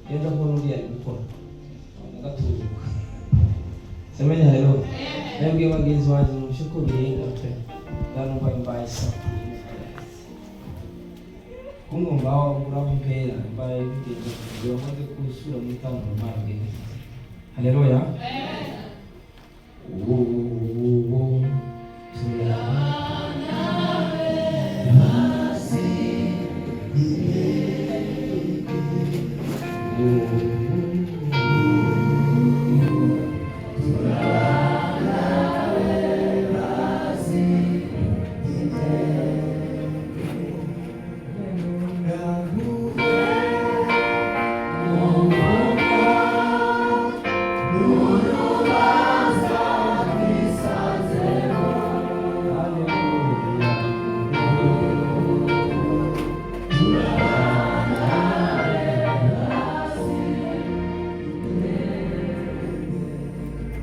yenda mbona uri ari gukora agaturuka semenya rero nabwiye bagenzi banjye mushikuriye natwe ndanumva imbaye isa kumumba urampera imbaye bigeze kugira ngo kusura mu tango marge haleluya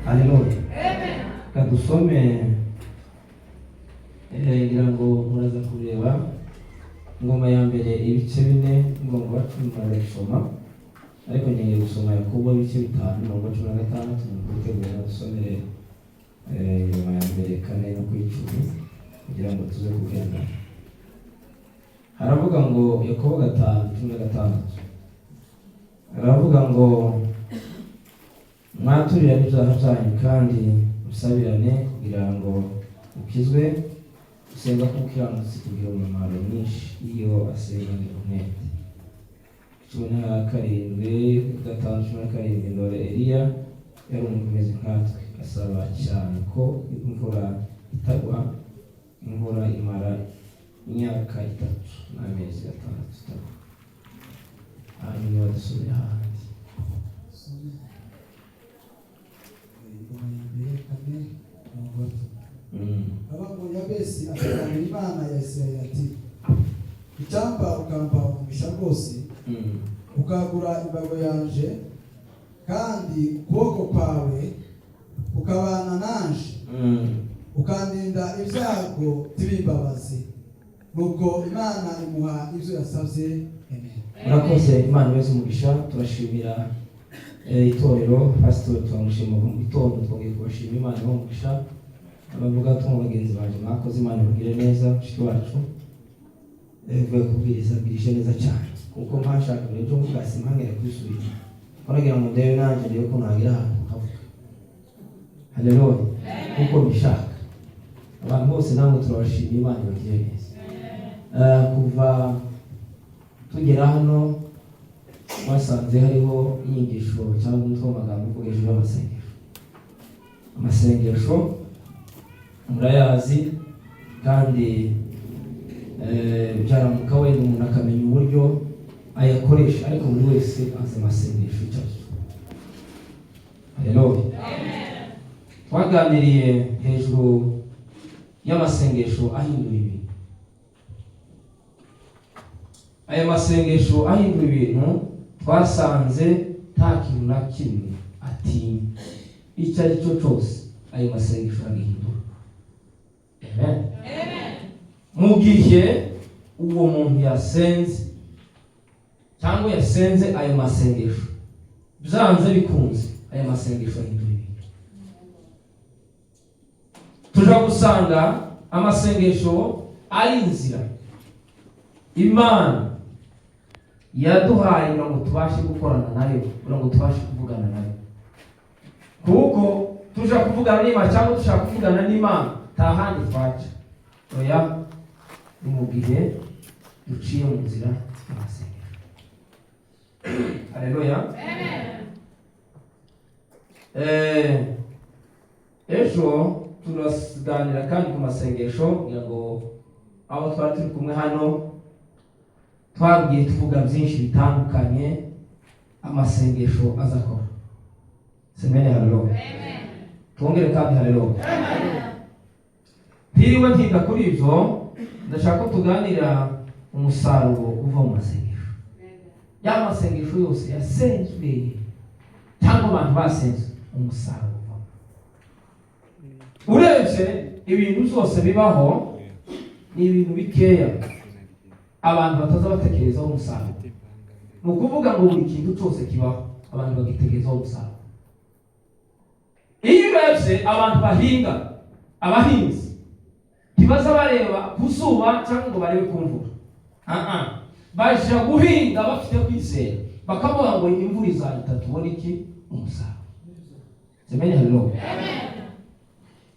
haleluya kadusome ngira ngo muraza kureba ingoma ya mbere ibice 4 ngomba gusoma ariko ngiye gusoma Yakobo ibice 5 ngomba 16 mutegura gusomere ingoma ya mbere 4 no kwicumi kugira ngo tuze kugenda. Haravuga ngo Yakobo 5:16 haravuga ngo mwaturira n'ibyaha byanyu kandi musabirane kugira ngo ukizwe, usenga k'umukiranutsi kugira umumaro mwinshi iyo asenganye umwete. 17:5 Ndore Eliya yari umuntu umeze nkatwe, asaba cyane ko imvura itagwa, imvura imara imyaka 3 n'amezi 6. Hanyuma badusubira hanze Abamu Yabesi akagana Imana ya Isirayeli ati icyamba ukamba umugisha rwose ukagura imbago yanje kandi ukuboko kwawe ukabana nanje ukandinda ibyago by'imbabazi, nuko Imana imuha ibyo yasabye. Amen. Murakoze Imana wese umugisha. Turashimira itorero pastor twamushima mu gitondo, twongeye kubashima Imana umugisha. Abavuga tumwe bagenzi baje mwakoze Imana ibagire neza mushiki wacu vuye kubwiriza bwirije neza cyane kuko mpashaka rero mukasi mpangere kwisubira konagira ngo ndebe nanje rero ko nagira ahantu havuga. Haleluya kuko bishaka abantu bose namwe turabashima Imana ibagire neza. Kuva tugera hano wasanze hariho inyigisho cyangwa umutwe w'amagambo uvuga hejuru y'amasengesho murayazi kandi byaramuka wenda umuntu akamenya uburyo ayakoresha, ariko buri wese azi amasengesho cyacu. Haleluya. Twaganiriye hejuru y'amasengesho ahindura ibintu. Aya masengesho ahindura ibintu twasanze nta kintu na kimwe atinya. Icyo ari cyo cyose ayo masengesho agihindura. Amen. Mu gihe uwo muntu yasenze cyangwa yasenze ayo masengesho, byanze bikunze ayo masengesho ahindura ibintu. Tuja gusanga amasengesho ari inzira Imana yaduhaye ngo tubashe gukorana nayo, ngo tubashe kuvugana nayo. Kuko tuja kuvugana n'Imana cyangwa tushaka kuvugana n'Imana tahandi twaca oya ni mu gihe duciye mu nzira y'amasengesho. Haleluya. Ejo turaganira kandi ku masengesho kugira ngo abo twari turi kumwe hano twagiye tuvuga byinshi bitandukanye amasengesho azakora. Semene haleluya. Twongere kandi haleluya. Hiriwe ntinda kuri ibyo, ndashaka ko tuganira umusaruro uva mu masengesho. Ya masengesho yose yasenzwe cyangwa abantu basenze, umusaruro uva. Urebye ibintu byose bibaho ni ibintu bikeya abantu bataza batekerezaho umusaruro. ni ukuvuga ngo buri kintu cyose kibaho abantu bagitegerezaho umusaruro. Iyo urebye abantu bahinga, abahinzi ntibaza bareba ku zuba cyangwa ngo barebe ku mvura. Baje guhinga bafite kwizera, bakavuga ngo imvura izahita tubone iki? Umusaruro. Semeni hano.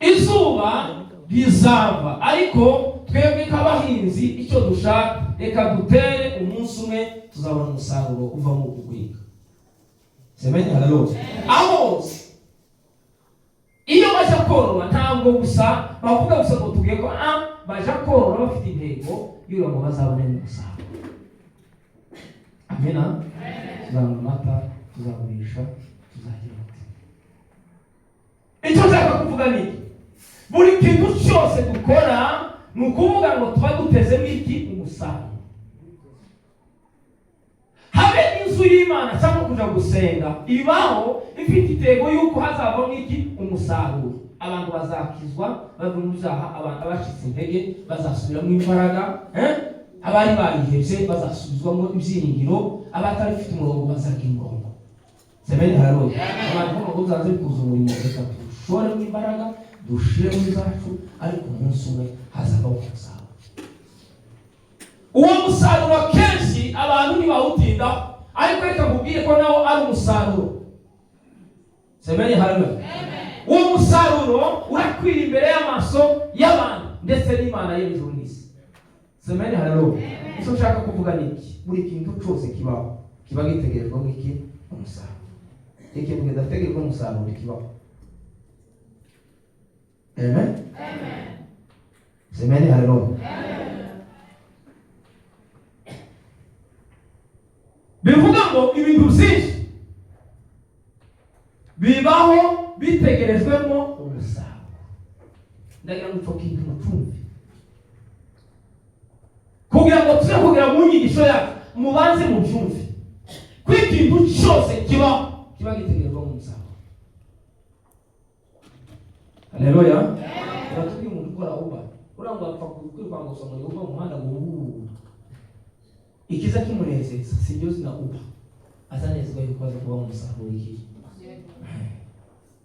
Izuba rizava, ariko twebwe nk'abahinzi icyo dushaka, reka dutere umunsi umwe tuzabona umusaruro uva mu guhinga. Semeni hano. Aho iyo baje korora ntabwo gusa bavuga gusa ngo tugiye ko baje korora bafite intego y'uko ngo bazabone umusaruro. Amena. Tuzabona amata, tuzagurisha, tuzagira ati. Icyo nshaka kuvuga ni buri kintu cyose dukora ni ukuvuga ngo tuba dutezemo iki? Umusaruro. Habe n'inzu y'Imana cyangwa kuja gusenga ibaho ifite intego y'uko hazavamo iki? Umusaruro. Abantu bazakizwa bava mu byaha, abantu abashitse intege bazasubiramo imbaraga, abari barihebye bazasubizwamo ibyiringiro, abatari bafite umurongo bazagira umurongo. Semeni haleluya. Abantu ngo uzaze kuza umurimo, reka dushore mu imbaraga, dushire mu zacu, ariko umunsi umwe hazavaho umusaruro. Uwo musaruro kenshi abantu ntibawutindaho, ariko reka nkubwire ko nawo ari umusaruro. Semeni haleluya. Uwo musaruro urakwira imbere y'amaso y'abantu ndetse n'Imana y'ijuru n'isi. Semeni haleluya. Icyo nshaka kuvuga ni iki? Buri kintu cyose kibaho kiba gitegerezwa mu iki? Umusaruro. Ikintu kidategerezwa umusaruro kibaho. Amen. Semeni haleluya. Bivuga ngo ibintu byinshi bibaho bitegerezwemo umusaruro. Ndagira ngo icyo kintu mutumve, kugira ngo tuze kugira mu nyigisho yacu mubanze mu byumve ko ikintu cyose kibaho kiba gitegerezwamo umusaruro. Haleluya. Batubwiye umuntu ukora uba urangwa apfa kwirwanga gusa ngo uba mu muhanda ngo ikiza kimunezeza sibyo zina uba azanezwa yuko aza kuba umusaruro w'igihe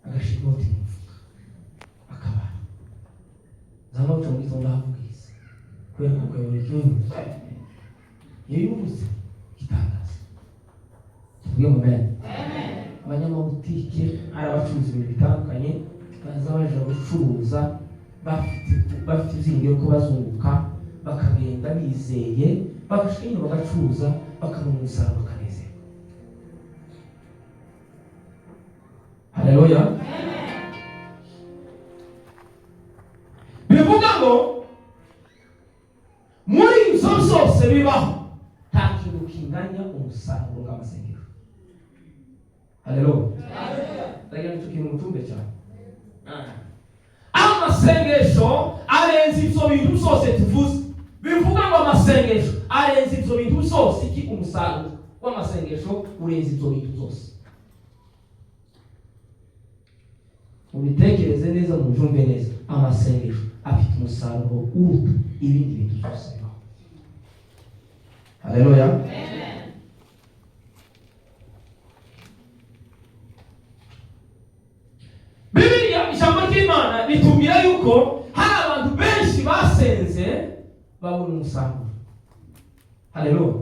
agashikoti mufuka akaba zamabuca mu gitondo havugise kubera ko kuyobora igihugu yiyubuze gitangaza. Tubwiye mu bene abanyamabutike ari abacuruza ibintu bitandukanye baza baje gucuruza bafite ibyingiro ko bazunguka bakagenda bizeye, bagashima bagacuruza bakabona umusaruro bakanezerwa. Haleluya. Bivuga ngo muri izo zose bibaho nta kintu kinganya umusaruro w'amasengesho. Haleluya. Ndagira nicyo kintu mutumbe cyane. Amasengesho arenze ibyo bintu byose tuvuze. Bivuga ngo amasengesho arenze ibyo bintu byose, iki umusaruro w'amasengesho urenze ibyo bintu byose. Ubitekereze neza, mubyumve neza, amasengesho afite umusaruro uruta ibindi bintu byose bibaho. Haleluya. Bibiliya ijambo ry'Imana ritubwira yuko hari abantu benshi basenze babona umusaruro. Haleluya.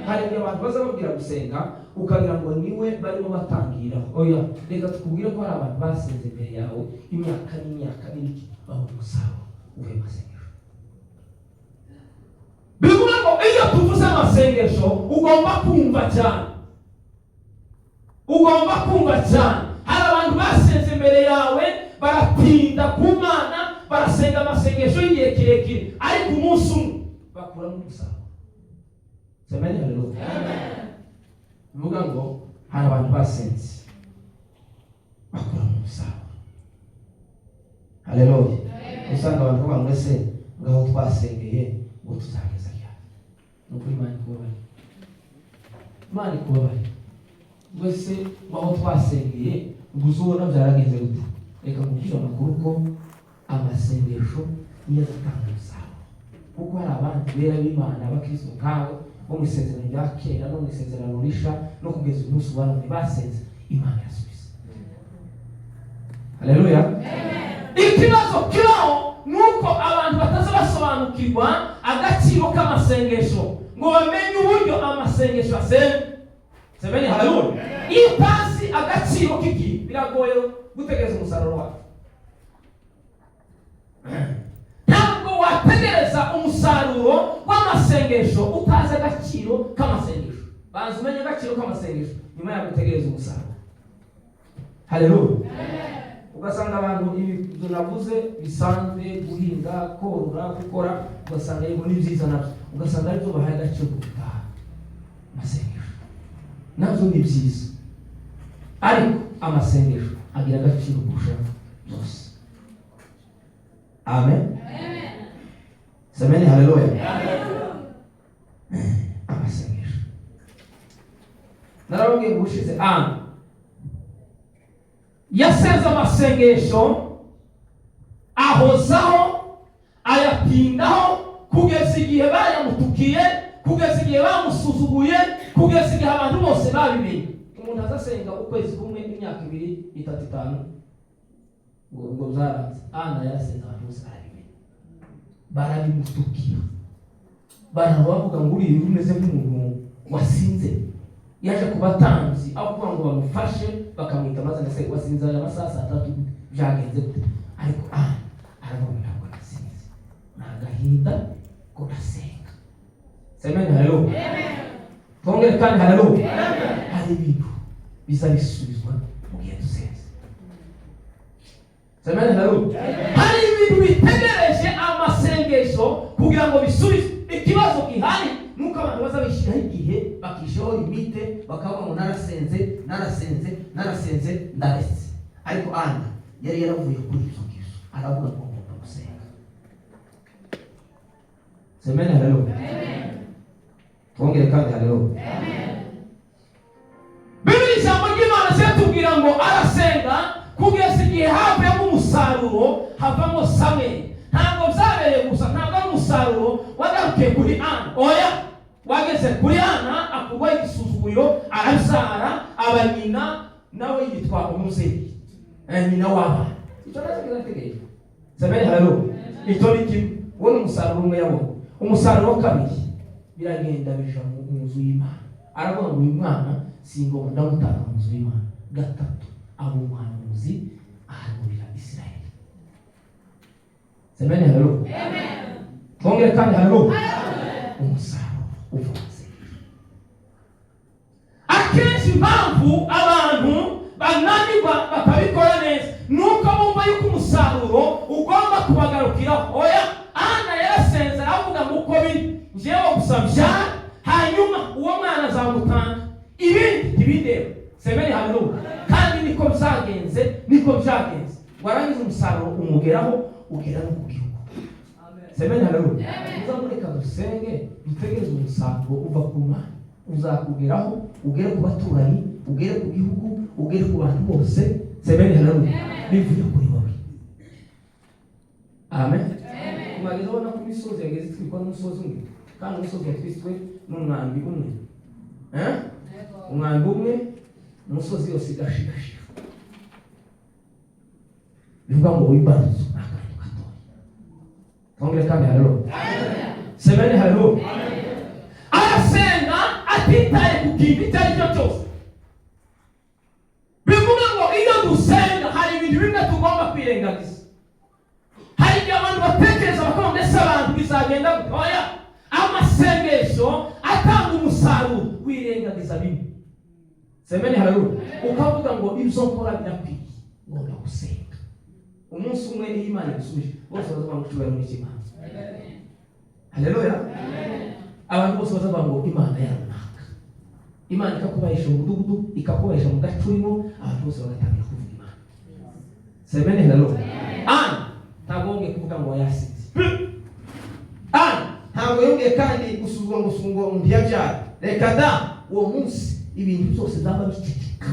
Hari abantu baza babwira gusenga ukagira ngo niwe barimo batangira. Oya, reka tukubwire ko hari abantu basenze imbere yawe imyaka n'imyaka n'ibiki babona umusaruro uvuye mu masengesho. Bivuga ngo iyo tuvuze amasengesho ugomba kumva cyane. Ugomba kumva cyane. Hari abantu basenze imbere yawe baratinda ku Mana, barasenga amasengesho y'igihe kirekire, ariko umunsi umwe bakuramo umusaruro. Semeni haleluya. Bivuga ngo hari abantu basenze bakuramo umusaruro. Haleluya. Usanga abantu bavuga ngo ese ngaho twasengeye ngo tuzageza ryari? Nuko Imana ikubabarire. Imana ikubabarire. Wese aho twasengeye ubuzubona byaragenze gute? Reka nkubwire amakuru ko amasengesho niyo atanga umusaruro, kuko hari abandi bera b'Imana abakristo nkawe bo mu isezerano rya kera no mu isezerano risha no kugeza umunsi wa none basenze Imana yasubiza. Haleluya. Ikibazo kiraho nuko abantu bataza basobanukirwa agaciro k'amasengesho ngo bamenye uburyo amasengesho asenga. Semeni haleluya. Iyo utazi agaciro k'iki biragoye gutegereza umusaruro wawe. Ntabwo wategereza umusaruro w'amasengesho utazi agaciro k'amasengesho. Banza umenye agaciro k'amasengesho nyuma ya gutegereza umusaruro. Haleluya. Ugasanga abantu ibintu navuze bisanzwe guhinga, korora, gukora, ugasanga yego ni byiza nabyo. Ugasanga ariko bahaye agaciro gutaha amasengesho. Nabyo ni byiza. Ariko amasengesho agira agaciro kurusha byose. Amen. Semeni haleluya. Amasengesho. Narabwiye gushize yasenze amasengesho ahozaho ayatindaho kugeza igihe bayamutukiye, kugeza igihe bamusuzuguye, kugeza igihe abantu bose babimenye. Umuntu azasenga ukwezi kumwe imyaka 2, 3, 5 ngo byaranze. Yarasenze abantu bose barabimenye, barabimutukira, baravuga ngo uri umeze nk'umuntu wasinze. Yaje kubatanzi aho kuvuga ngo bamufashe bakamwita amazina se wasinze amasaha 3 byagenze gute. Ariko aravuga ngo nasinze nagahinda ko nasenga. Semeni haleluya. Tongere kandi haleluya. Hari ibintu bisa bisubizwa mu gihe dusenze. Semeni haleluya. Hari ibintu bitegereje amasengesho kugira ngo bisubizwe. Ikibazo gihari nuko abantu baza bishiraho igihe bakishaho limite bakavuga ngo narasenze ndaretse. Ariko yari yaravuye kuri ibyo ngibyo aravuga ngo ngomba gusenga. Semeni haleluya. Twongere kandi haleluya. Bibiri ijambo ry'Imana cyatubwira ngo arasenga kugeza igihe havamo umusaruro, havamo Samweli. Ntabwo byabereye gusa, ntabwo ari umusaruro wagarukiye kuri oya, wageze kuri akurwa igisuzuguriro, arabyara, aba nyina nawe yitwa umuzeyi, nyina w'abana. Icyo nacyo kirategereje. Semeni haleluya. Icyo ni kimwe. Uwo ni umusaruro umwe yabonye. Umusaruro wa kabiri biragenda bija mu nzu y'Imana. Aravuga ngo uyu mwana singomba ndamutanga mu nzu y'Imana. Gatatu abo umuhanuzi ahanurira Isirayeli. Semeni haleluya. Twongere kandi haleluya. Umusaruro uvanze. Akenshi impamvu abantu bananirwa bakabikora neza nuko bumva yuko umusaruro ugomba kubagarukiraho. Oya, yarasenze aravuga ngo uko biri njyewe gusabya hanyuma uwo mwana azamutanga ibindi ntibindeba. Semeni haleluya. Kandi niko byagenze. Warangiza umusaruro umugeraho, ugera no ku gihugu. Semeni haleluya. Uzamureka dusenge dutegereze umusaruro uva ku Mana, uzakugeraho, ugere ku baturanyi, ugere ku gihugu, ugere ku bantu bose. Semeni haleluya. Bivuye kuri wowe. Amen. Mwageze ubona ko imisozi yageze twikwa n'umusozi umwe, kandi umusozi yatwiswe n'umwambi umwe. Umwambi umwe umusozi yose igashigashira. Bivuga ngo wibaruze akantu gatoya. Twongere kandi haleluya. Semeni haleluya. Arasenga atitaye ku kintu icyo ari cyo cyose. Bivuga ngo iyo dusenga hari ibintu bimwe tugomba kwirengagiza. Hari igihe abantu batekereza bakavuga mbese abantu bizagenda gute. Oya, amasengesho atanga umusaruro wirengagiza bimwe. Semeni haleluya. Ukavuga ngo ibyo nkora birakwiye, ngomba gusenga. Umunsi umwe ni Imana igusubije bose bazavuga ngo cyubahiro ni cy'Imana. Haleluya. Abantu bose bazavuga ngo Imana yarunaka. Imana ikakubahisha mu mudugudu, ikakubahisha mu gace urimo, abantu bose bagatangira kuvuga Imana. Semeni haleluya. Ntabwo yongeye kuvuga ngo yasinze. Ntabwo yongeye kandi gusuzugura ngo umuntu yabyara. Reka da, uwo munsi ibintu byose zaba biceceka.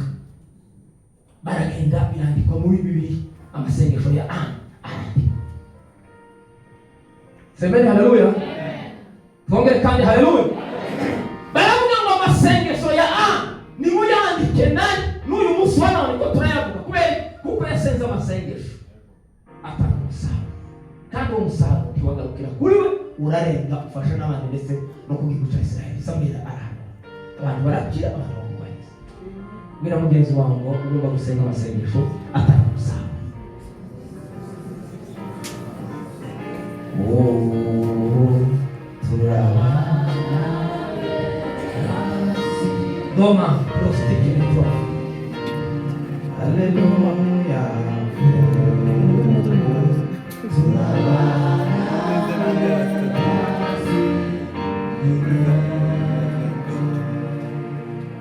Baragenda birandikwa muri Bibiliya. Amasengesho ya arandikwa. Semeni haleluya. Twongere kandi haleluya. urarenga ufasha n'abandi ndetse no ku gihugu cya Israel. Samweli arahana abantu barakira, abantu bakubahiriza. Bwira mugenzi wawe ngo ugomba gusenga amasengesho ataramusaba. Doma prostiki nitwa. Haleluya.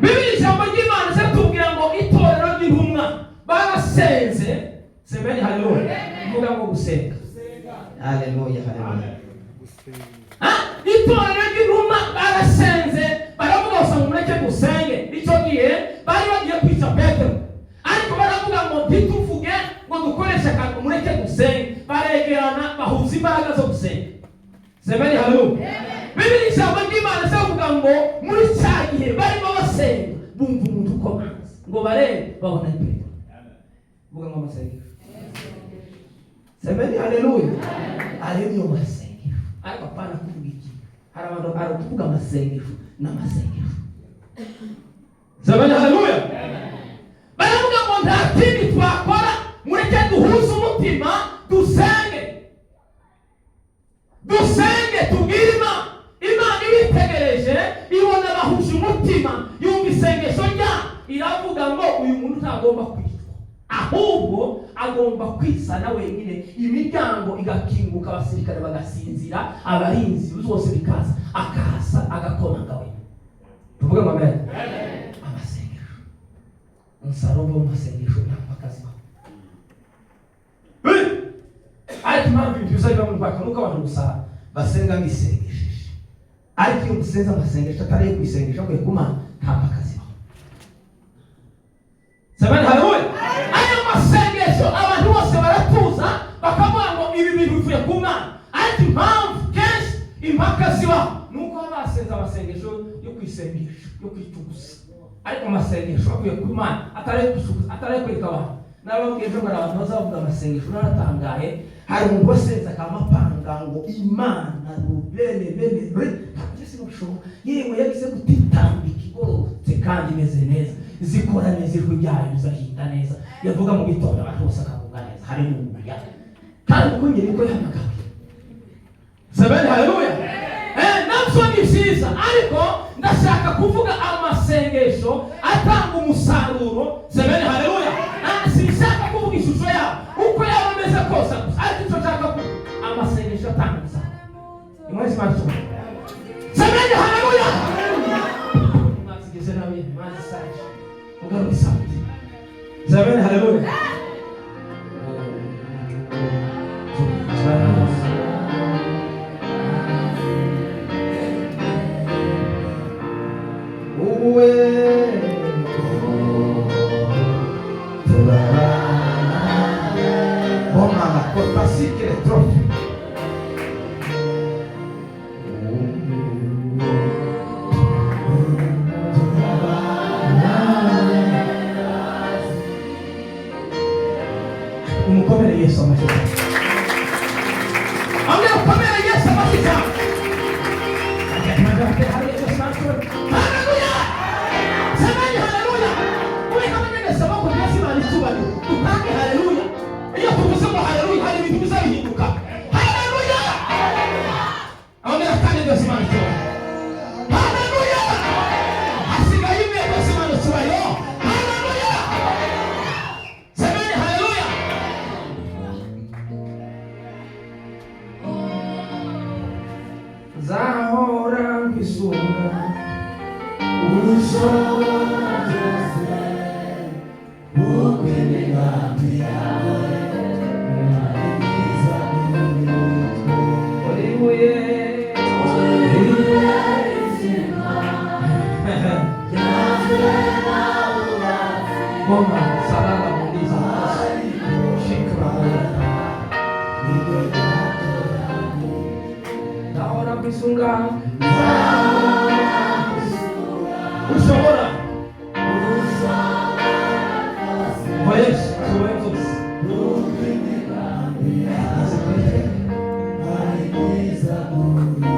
Bibiri jambo ry'Imana zatubwira ngo itorero ry'intumwa barasenze. Semeni haleluya. Mvuga ngo gusenga. Haleluya, haleluya. Itorero ry'intumwa barasenze, baravuga ngo mureke gusenge. Icyo gihe bari bagiye kwica Petero, ariko baravuga ngo ntituvuge ngo dukoreshe akantu, mureke gusenge. Baregerana bahuza imbaraga zo gusenga. Semeni haleluya. Bibiri jambo ry'Imana zavuga ngo muri cya gihe barimo basenga bumva umuntu ukomanze ngo barebe babona Petero. Vuga ngo amasengesho. Semeni haleluya. Ariyo masengesho. Ariko hapana kuvuga iki. Hari abantu bari kuvuga amasengesho n'amasengesho. Semeni haleluya. Baravuga ngo nta kindi twakora, mureke duhuze umutima dusenge. Dusenge tubwire Imana ibitegereje, ibona bahuje umutima, yumva isengesho rya, iravuga ngo uyu muntu ntagomba kwicwa, ahubwo agomba kwisana wenyine. Imiryango igakinguka, abasirikare bagasinzira, abarinzi bose bikaza, akahasa agakomanga we. Tuvuge ngo amen. Amasengesho, umusaruro w'amasengesho n'amakazi baho. Ariko impamvu ibintu bizabiba mu Rwanda nuko abantu gusa basenga bisengesheje. Ariko iyo musenze amasengesho atari yo kwisengesha kwe Kumana, nta makazi baho. Semeni haleluya. Ayo masengesho abantu bose baratuza bakavuga ngo ibi bintu bivuye ku Mana. Ariko impamvu kenshi impaka zibaho nuko basenze amasengesho yo kwisengesha, yo kwicugusa. Ariko amasengesho avuye ku Mana atari kwereka abantu. Nababwiye ejo ngo abantu bazavuga amasengesho naratangaye. Hari umuntu wasenze akamapanga ngo Imana rubele ntacyo bishoboka. Yewe yagize gutitambika igororotse kandi imeze neza, zikora neza, ijwi ryayo rizahinda neza, yavuga mu gitondo abantu bose akavuga neza. Haleluya. Kandi uko nyiri ko yahamagawe. Semeni haleluya. Nabyo ni byiza, ariko ndashaka kuvuga amasengesho atanga umusaruro. Semeni haleluya. Sinshaka kuvuga ishusho yawe uko yaba ameze kose, ariko icyo nshaka kuvuga amasengesho atanga umusaruro. Imwezi macho. Semeni haleluya. Mwazigeze nawe mwazisaje. Ugaruka sauti. Semeni haleluya. Umukomere Yesu amashyi. Amwe ukomere Yesu amashyi. Haleluya. Semeni haleluya. Uwe kama nyeneza bako Yesu alitubali. Utange haleluya. Iyo tuvuze ngo haleluya hari ibintu bizahinduka. Haleluya. Amwe kandi Yesu alitubali. Haleluya. Asigaye imwe Yesu alitubali. Haleluya. Semeni haleluya. Zahora ngisunga urushobora ukwemigambi yawe mwiza olibuye izima yafena urafi Goma salama mundiza shikra Zahora ngisunga ushobora Yes, so Hallelujah.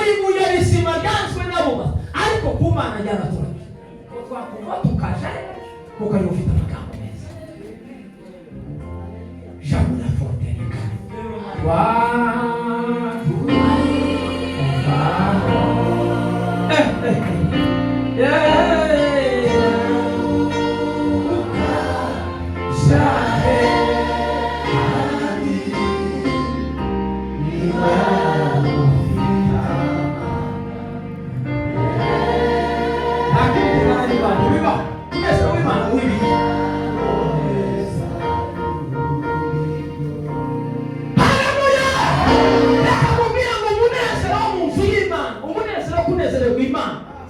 ibuye rizima ryanzwe n'abubatsi, ariko ku Mana ryaratoranyijwe. Twakumva tukaje kuko ariwe ufite amagambo meza. Jambo la fontaine.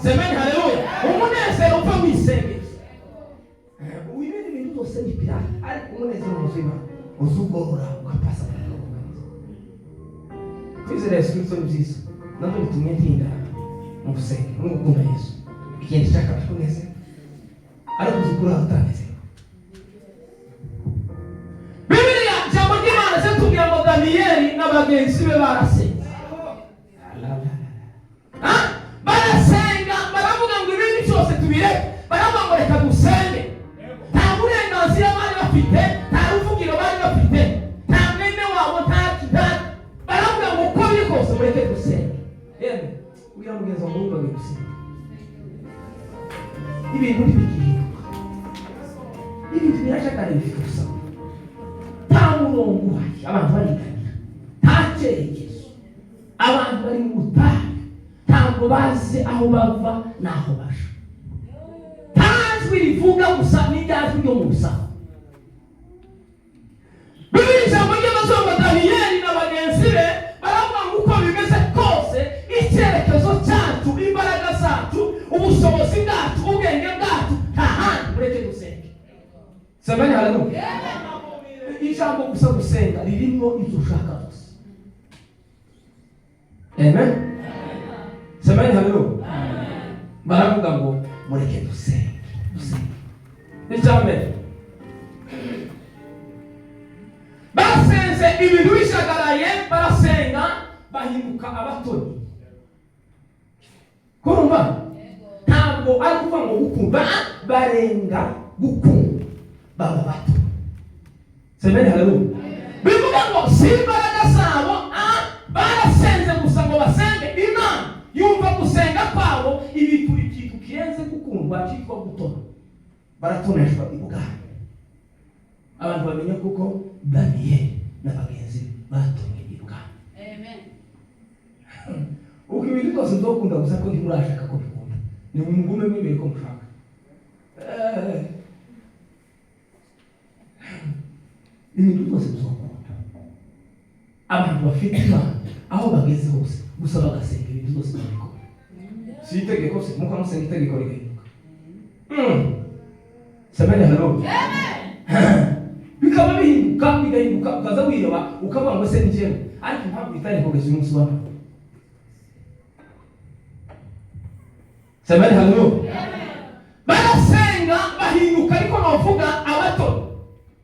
Semeni haleluya. Umunezero uva mu isengesho. Ibindi bintu byose ni pirata, ariko umunezero muzima uzugorora ugapasa kwizera Yesu Kristo ni byiza. Nabwo bitumye ntinda mu gusenga no gukunda Yesu. Ikindi cyaka kuneze ariko uzukura utaneze. Bibiliya jambo ry'Imana cyatubwira ngo Daniyeli n'abagenzi be barasenga. Baravuga ngo reka dusenge. Nta burenganzira bari bafite, nta ruvugiro bari bafite, nta mwene wabo nta. Baravuga ngo uko biri kose mureke dusenge. Yewe ugira mugenzi wawe ngo dusenge. Ibintu bigihinduka. Ibintu birashakara bifite gusa. Nta murongo uhari, abantu bariganya. Nta cyerekezo. Abantu bari mu butayu. Ntabwo bazi aho bava n'aho baje. Rivuga gusa n'ijyajwi ryo mu busaho. Bibiliya ijambo ry'amazongo Daniyeli n'abagenzi be baravuga ngo uko bimeze kose icyerekezo cyacu, imbaraga zacu, ubushobozi bwacu, ubwenge bwacu nta handi mureke dusenge. Semeni haleluya. Ijambo gusa gusenga ririmo ibyo ushaka gusa. Amen. Semeni haleluya. Baravuga ngo mureke dusenge. Ijambe basenze ibintu bishagaraye, barasenga bahinduka abatoni. Kumva ntabwo ari kuvuga ngo gukunda, barenga gukunda baba bato. Semeni haleluya. Bivuga ngo si imbaraga zabo, barasenze gusa ngo basenge. Imana yumva gusenga kwabo ibikuri ikintu kirenze gukundwa cyitwa gutona. Baratoneshwa ibugana. Abantu bamenye kuko Daniyeli n'abagenzi batonye ibugana. Amen. Uko ibintu byose ndokunda gusa ko ntimurashaka ko bikunda. Ni umugume mwibere ko mushaka. Ibintu byose bizokunda. Abantu bafite Imana aho bageze hose gusa bagasenga ibintu byose babikora. Si itegeko se muko musenga itegeko rigahinduka. Semeni haleluya. Bikaba bigahinduka ukaza wireba ukavuga ngo se njyewe, ariko ntabwo bitari kugeza umunsi wa none. Semeni haleluya. Barasenga bahinduka ariko bavuga abato.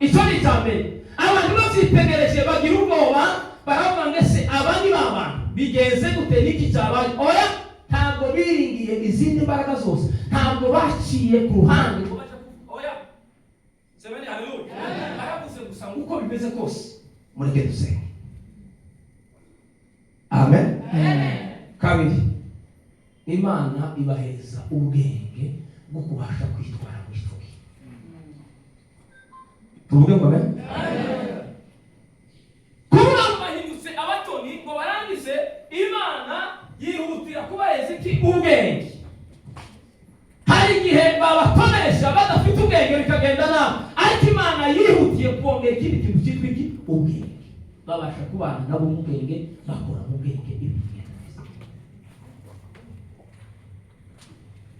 Icyo ni cyambere. Abantu babyitegereje bagira ubwoba, baravuga ngo se abandi baba bigenze gute n'iki cyabaye. Oya, ntabwo biringiye izindi mbaraga zose, ntabwo baciye ku ruhande. Semeni haleluya. Baravuze gusa uko bimeze kose mureke dusenge. Amen. Kabiri, Imana ibaheza ubwenge bwo kubasha kwitwara mu gihe. Tuvuge ngo amen. Kuba bahindutse abatoni ngo barangize, Imana yihutira kubaheza iki? Ubwenge. Hari igihe babatonesha badafite ubwenge bikagenda nabi, ariko Imana yihutiye kongera ikindi kintu cyitwa iki? Ubwenge. Babasha kubana nabo mu bwenge, bakora mu bwenge ibintu.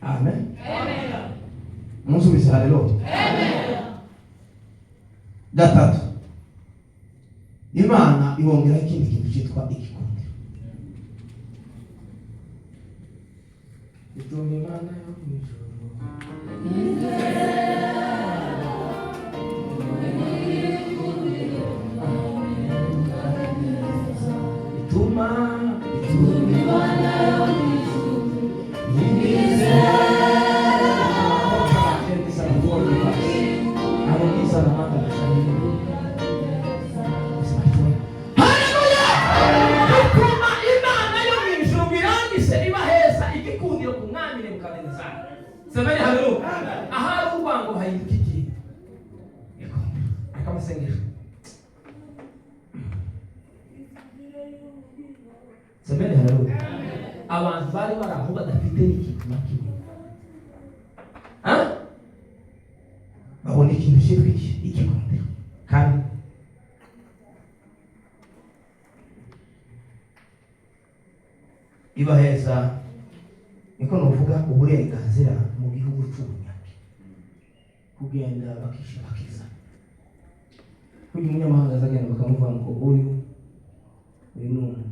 Amen. Amen. Musubize haleluya. Amen. Gatatu, Imana ibongera ikindi kintu cyitwa igikundiro. Ituma Imana yo mwijuru ituma Imana Haleluya! Bituma Imana yo mu ijuru irangise ibaheza igikundiro ku mwami Nebukadinezari. Semeni haleluya. Ahari urwango hahinduka iki? Reka amasengesho. Semeni haleluya. Abantu bari baraho badafite n'ikintu na kimwe. Babona ikintu cyitwa igikundiro. Kandi ibaheza niko nuvuga uburenganzira mu gihugu cy'ubunyage kugenda bakishyura bakizana. Uyu munyamahanga azagenda bakamuvuga ngo uyu ni umuntu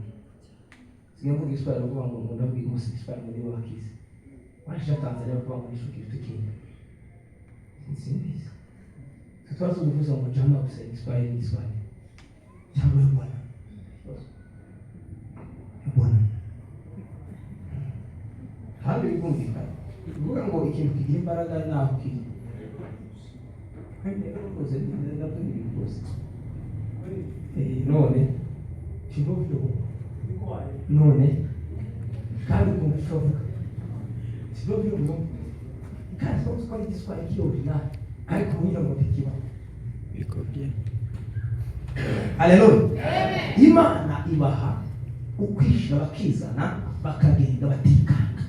sinya mvuga Iswahili kuvuga ngo ndavuga imusi Iswahili muri bakize wanisha Tanzania kuvuga ngo nishuki tukindi sinzi tutwaza kuvuza ngo jama kusema Iswahili cyangwa bwana kandi bikumvikana uvuga ngo ikintu kigira imbaraga naho kiri rwose nabyo ni rwose none kibovyo none kandi kumva uvuga kibovyo ngo kandi ko ari Igiswahili cy'original ariko ubunya ngo tikiba bikobye. Haleluya. Imana ibaha ukwishira bakizana bakagenda batikanga.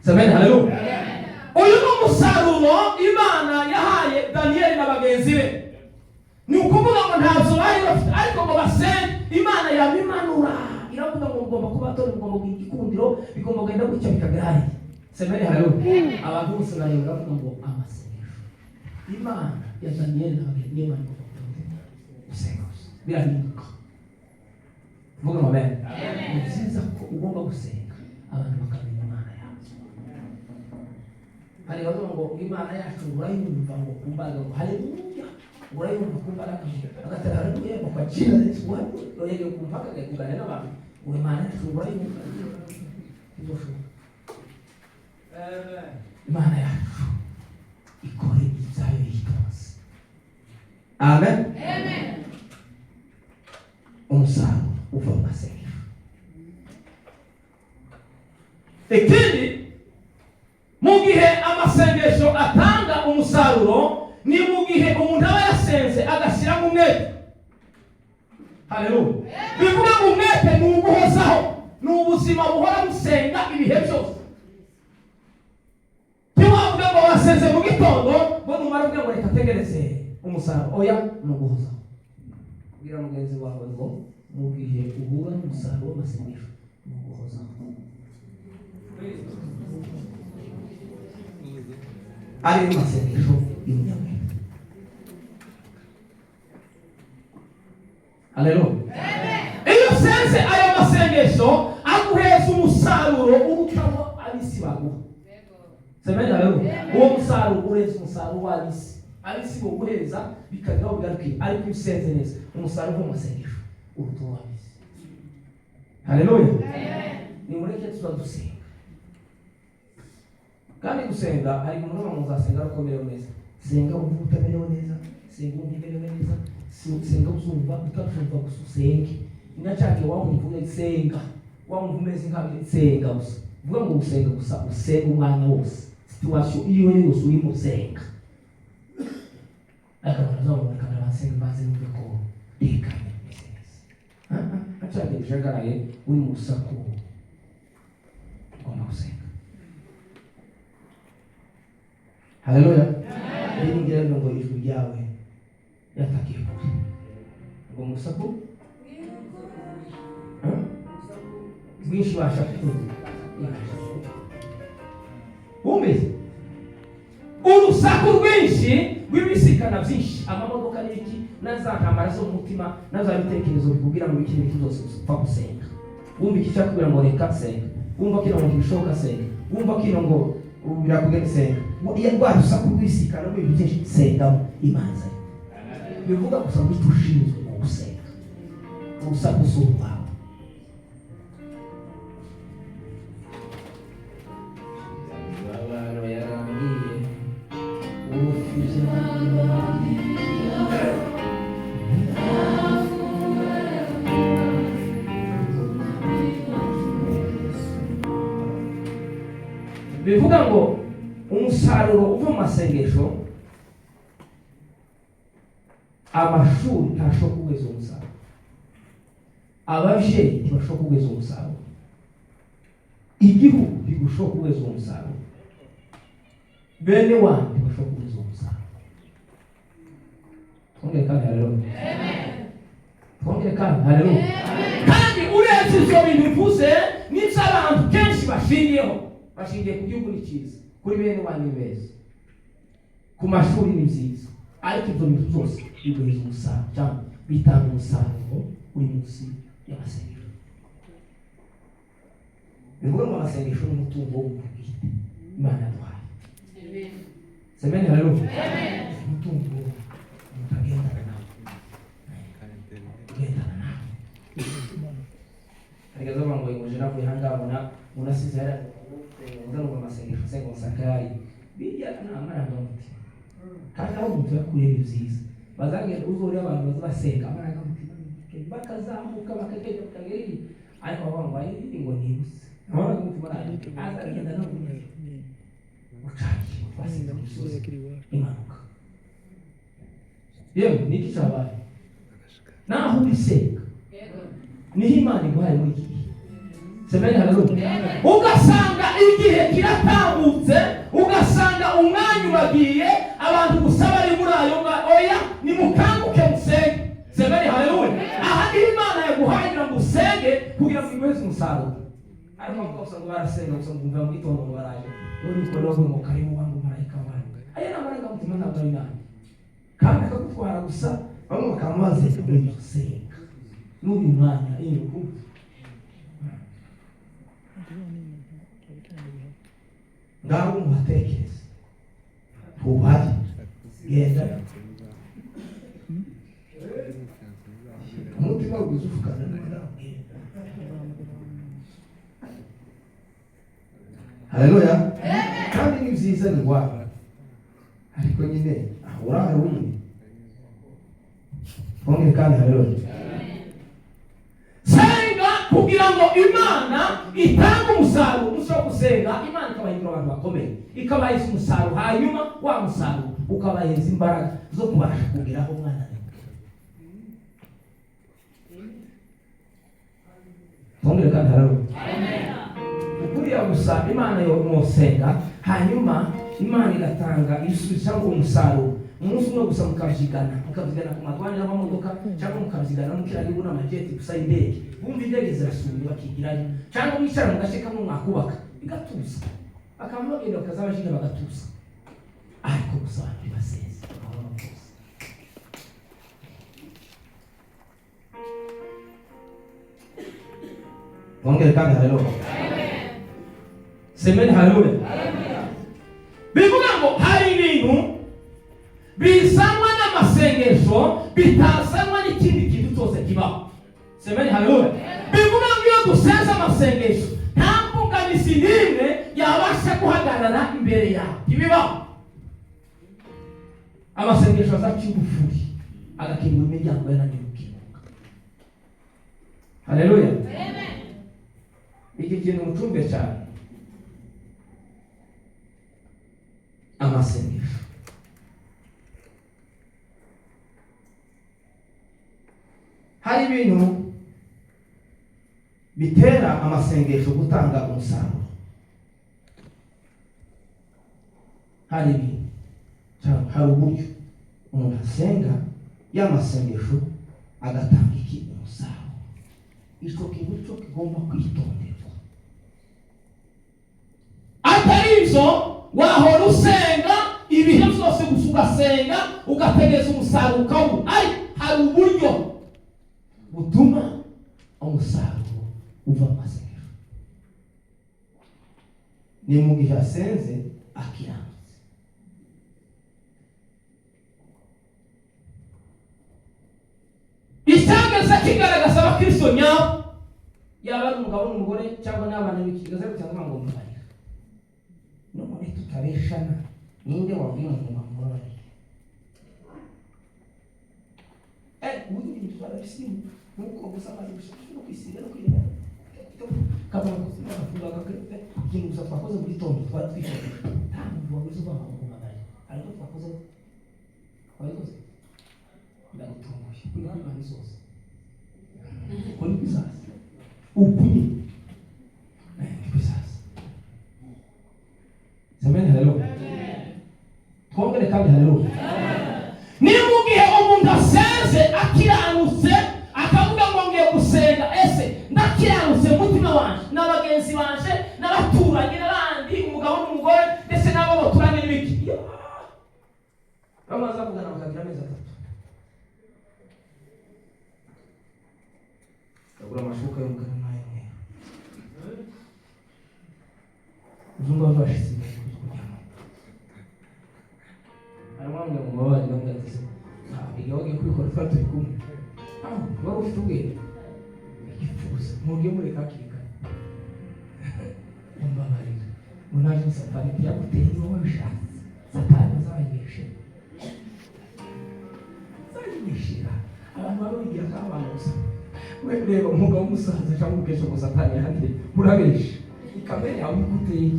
Amen. Haleluya. Uyu ni umusaruro Imana yahaye Daniel na bagenzi be. Ni ukuvuga ngo ntabwo bari bafite ariko ngo basenge Imana yabimanura iravuga ngo ugomba kuba tori ugomba kugira igikundiro bigomba kugenda gutya bikagahari. Amen. Haleluya. Abantu bose bareba ngo amasengesho Imana ya Daniel na bagenzi be gusenga birahinduka. Vuga amen. Ni byiza ko ugomba gusenga abantu bakamenya Imana yawe. Hari abantu ngo Imana yacu urayumva ngo kumbaga ngo haleluya urayumva kumbaga agatara haleluya kwa jina la Yesu watu yeye kumpaka kugana n'abantu ngo Imana yacu urayumva ibosho. Imana yacu ikore ibyayo yitose. Amen. Amen. Umusaruro uva mu masengesho. Ikindi mu gihe amasengesho atanga umusaruro ni mu gihe umuntu aba yasenze agashyira mu mwete. Haleluya. Bivuga ngo umwete ni uguhozaho, ni ubuzima buhora busenga ibihe byose. Ntiwavuga ngo wasenze mu gitondo ngo numara uvuga ngo reka tegereze umusaruro. Oya, ni uguhozaho. Bwira mugenzi wawe ngo mu gihe uhura n'umusaruro w'amasengesho ni uguhozaho. Ari amasengesho y'umunyamwete. Haleluya. Iyo sense ayo masengesho aguheza umusaruro urutamo abisi baguha. Semeni haleluya. Uwo musaruro ureza umusaruro w'abisi. Abisi bo guheza bikageraho bigarukiye ariko iyo usenze neza umusaruro w'amasengesho urutamo abisi. Haleluya. Ni mureke tuzadusenga. Kandi gusenga hari umuntu umwe muzasenga ariko merewe neza. Senga wumva utamerewe neza, senga wumva umerewe neza, senga uzumva utashumva gusa usenge. Inacake wumva usenga, wumva umeze nk'abiri senga gusa. Vuga ngo usenga gusa usenga umwanya wose. Situation iyo yose urimo usenga. Akabona zawo kamera basenga baze n'ubwo ko dekanye business. Acake jagaraye uri musako. Ugomba gusenga. Haleluya. Ni ngira ngo ijwi ryawe yatakiye kure. Ngo musako bwinshi bashaka umeze urusaku rwinshi rw'ibisikana byinshi amamodoka n'iki nazakambara zo mutima nazabitekerezo bikubwira ngo ikindi kintu cyose upfa gusenga. Wumva iki cyakubwira ngo reka senga, wumva kino ngo bishoboka senga, wumva kino ngo birakugenda senga. Iyo rwa rusaku rw'ibisikana rw'ibintu byinshi senga imanza bivuga gusa ngo tushinzwe gusenga urusaku usumba. Abantu yarangiye urufizi bivuga ngo umusaruro uva mu masengesho, amashuri ntashobora kugeza umusaruro, ababyeyi ntibashobora kugeza umusaruro, igihugu ntigishobora kugeza umusaruro, bene wanyu ntibashobora kugeza umusaruro. Twongere kandi haleluya. Twongere kandi haleluya. Kandi uretse ibyo bintu bivuze n'ibyo abantu kenshi bashingiye ku gihugu ni cyiza, kuri bene wanyu beza, ku mashuri ni byiza, ariko ibyo bintu byose biguheza umusaruro cyangwa bitanga umusaruro uri munsi y'amasengesho. Bivuga ngo amasengesho ni umutungo w'umuntu Imana yaduhaye. Semeni haleluya. Umutungo utagendana nawe. Ugendana nawe. Ariko ngo ingojera navuye hangabona unasize yara ngo amasengesho sengo sakari. Bijya n'amarangamutima. Kandi aho umuntu yakuye byiza. Bazagenda uzore abantu bazasenga amarangamutima bakazamuka bakagenda bakagera ariko baba ngo nibuse. Amarangamutima azagenda no ucaje basinda gusoza impanuka. Yewe niki cyabaye? Naho ubisenga niho Imana iguhaye muri iki gihe. Semeni haleluya. Ugasanga igihe kiratambutse, ugasanga umwanya ubagiye, abantu gusa bari muri ayo oya nimukanguke musenge. Semeni haleluya. Aha ni Imana yaguhaye ngo usenge kugira ngo ibeze umusaruro. Ariko ngo barasenga gusa ngo mu gitondo ngo baraje. Uri ko no ngo karimu wangu marayika wangu. Aya namaranga mutima ntabwo ari nani. Kandi akagutwara gusa bamwe bakamaze muri gusenga. N'uyu mwanya iyo ngaho muhatekereza ubari genda umutima wuzufukana n'Imana. Haleluya. Kandi ni byiza ni waba ariko nyine ahora harumwe Twongere kandi haleluya. Senga kugira ngo Imana itange umusaruro. Mushobora gusenga Imana ikabahindura abantu bakomeye, ikabahiza umusaruro, hanyuma wa musaruro ukabahiza imbaraga zo kubasha kugeraho umwana we. Twongere kandi haleluya. Ukuriya gusa Imana yo musenga, hanyuma Imana igatanga ibisubizo cyangwa umusaruro. Umunsi umwe gusa mukabyigana ku matwani y'amamodoka cyangwa mukabyigana mukiragibu n'amajeti gusa indege. Bumva indege zirasubira bakigirayo cyangwa mwicara mu gace kamwe mwakubaka igatuza, akamwe bagenda bakazabashiga bagatuza, ariko gusa abantu baseze bakabona byose. Twongere kandi haleluya. Semeni haleluya. Bivuga ngo hari ibintu bizanwa n'amasengesho bitazanwa n'ikindi kintu cyose kibaho. Semeni haleluya. Bivuga ngo iyo dusenze amasengesho nta mbogamizi n'imwe yabasha guhagarara imbere yawe. Ibibaho amasengesho azaca ingufuri agakingura imiryango y'ananyurukimuka. Haleluya. Iki kintu mucumbe cyane amasengesho. Hari ibintu bitera amasengesho gutanga umusaruro. Hari ibintu hari uburyo umuntu asenga y'amasengesho agatanga iki umusaruro. Icyo kintu cyo kigomba kwitonderwa. Atari ibyo wahora usenga ibihe byose gusa ugasenga ugategereza umusaruro ukabura. Hari uburyo butuma umusaruro uva mu masengesho. Ni mu gihe asenze akiranutse. Icyageze kigaragaza abakristo nyabo, yaba ari umugabo n'umugore cyangwa n'abana bikigaza bitanga ngo mubarira. None tutabeshana ninde wabwiye umuntu wamurora? Ubundi bitwara bisimu nuko gusa amaze gushaka no kwisiga no kwireba. kama nafunga kakete ikintu gusa twakoze mu gitondo twatwishoje ntabwo wabuze uva mu magari ariko twakoze twabikoze ndagutunguye kuri Imana zose kuri bizaza ukuri bizaza semeni haleluya twongere kandi haleluya ni mu gihe umuntu asenze akiranutse akavuga ngo ngiye gusenga ese ndakiranutse mutima wanje n'abagenzi banje n'abaturanyi n'abandi umugabo n'umugore ndetse n'abo baturanye n'ibiki bamaze kuvugana bakagira amezi 3 agura amashuka y'umukara nayo uzumva bashyize kujyamo arimo ngo mubabari n'abageze igihe wagiye kwikora twari turi kumwe wari ufite ubwenge igifuza mugiye mureka hakiri umbabarira ngo naje satani byaguteye niba wabishatse satani azabanyeshe zanyeshera abantu babigira nk'abantu gusa we reba umugabo w'umusaza cyangwa umukecuru ngo satani yahandi urabesha ikamere yawe ikuteye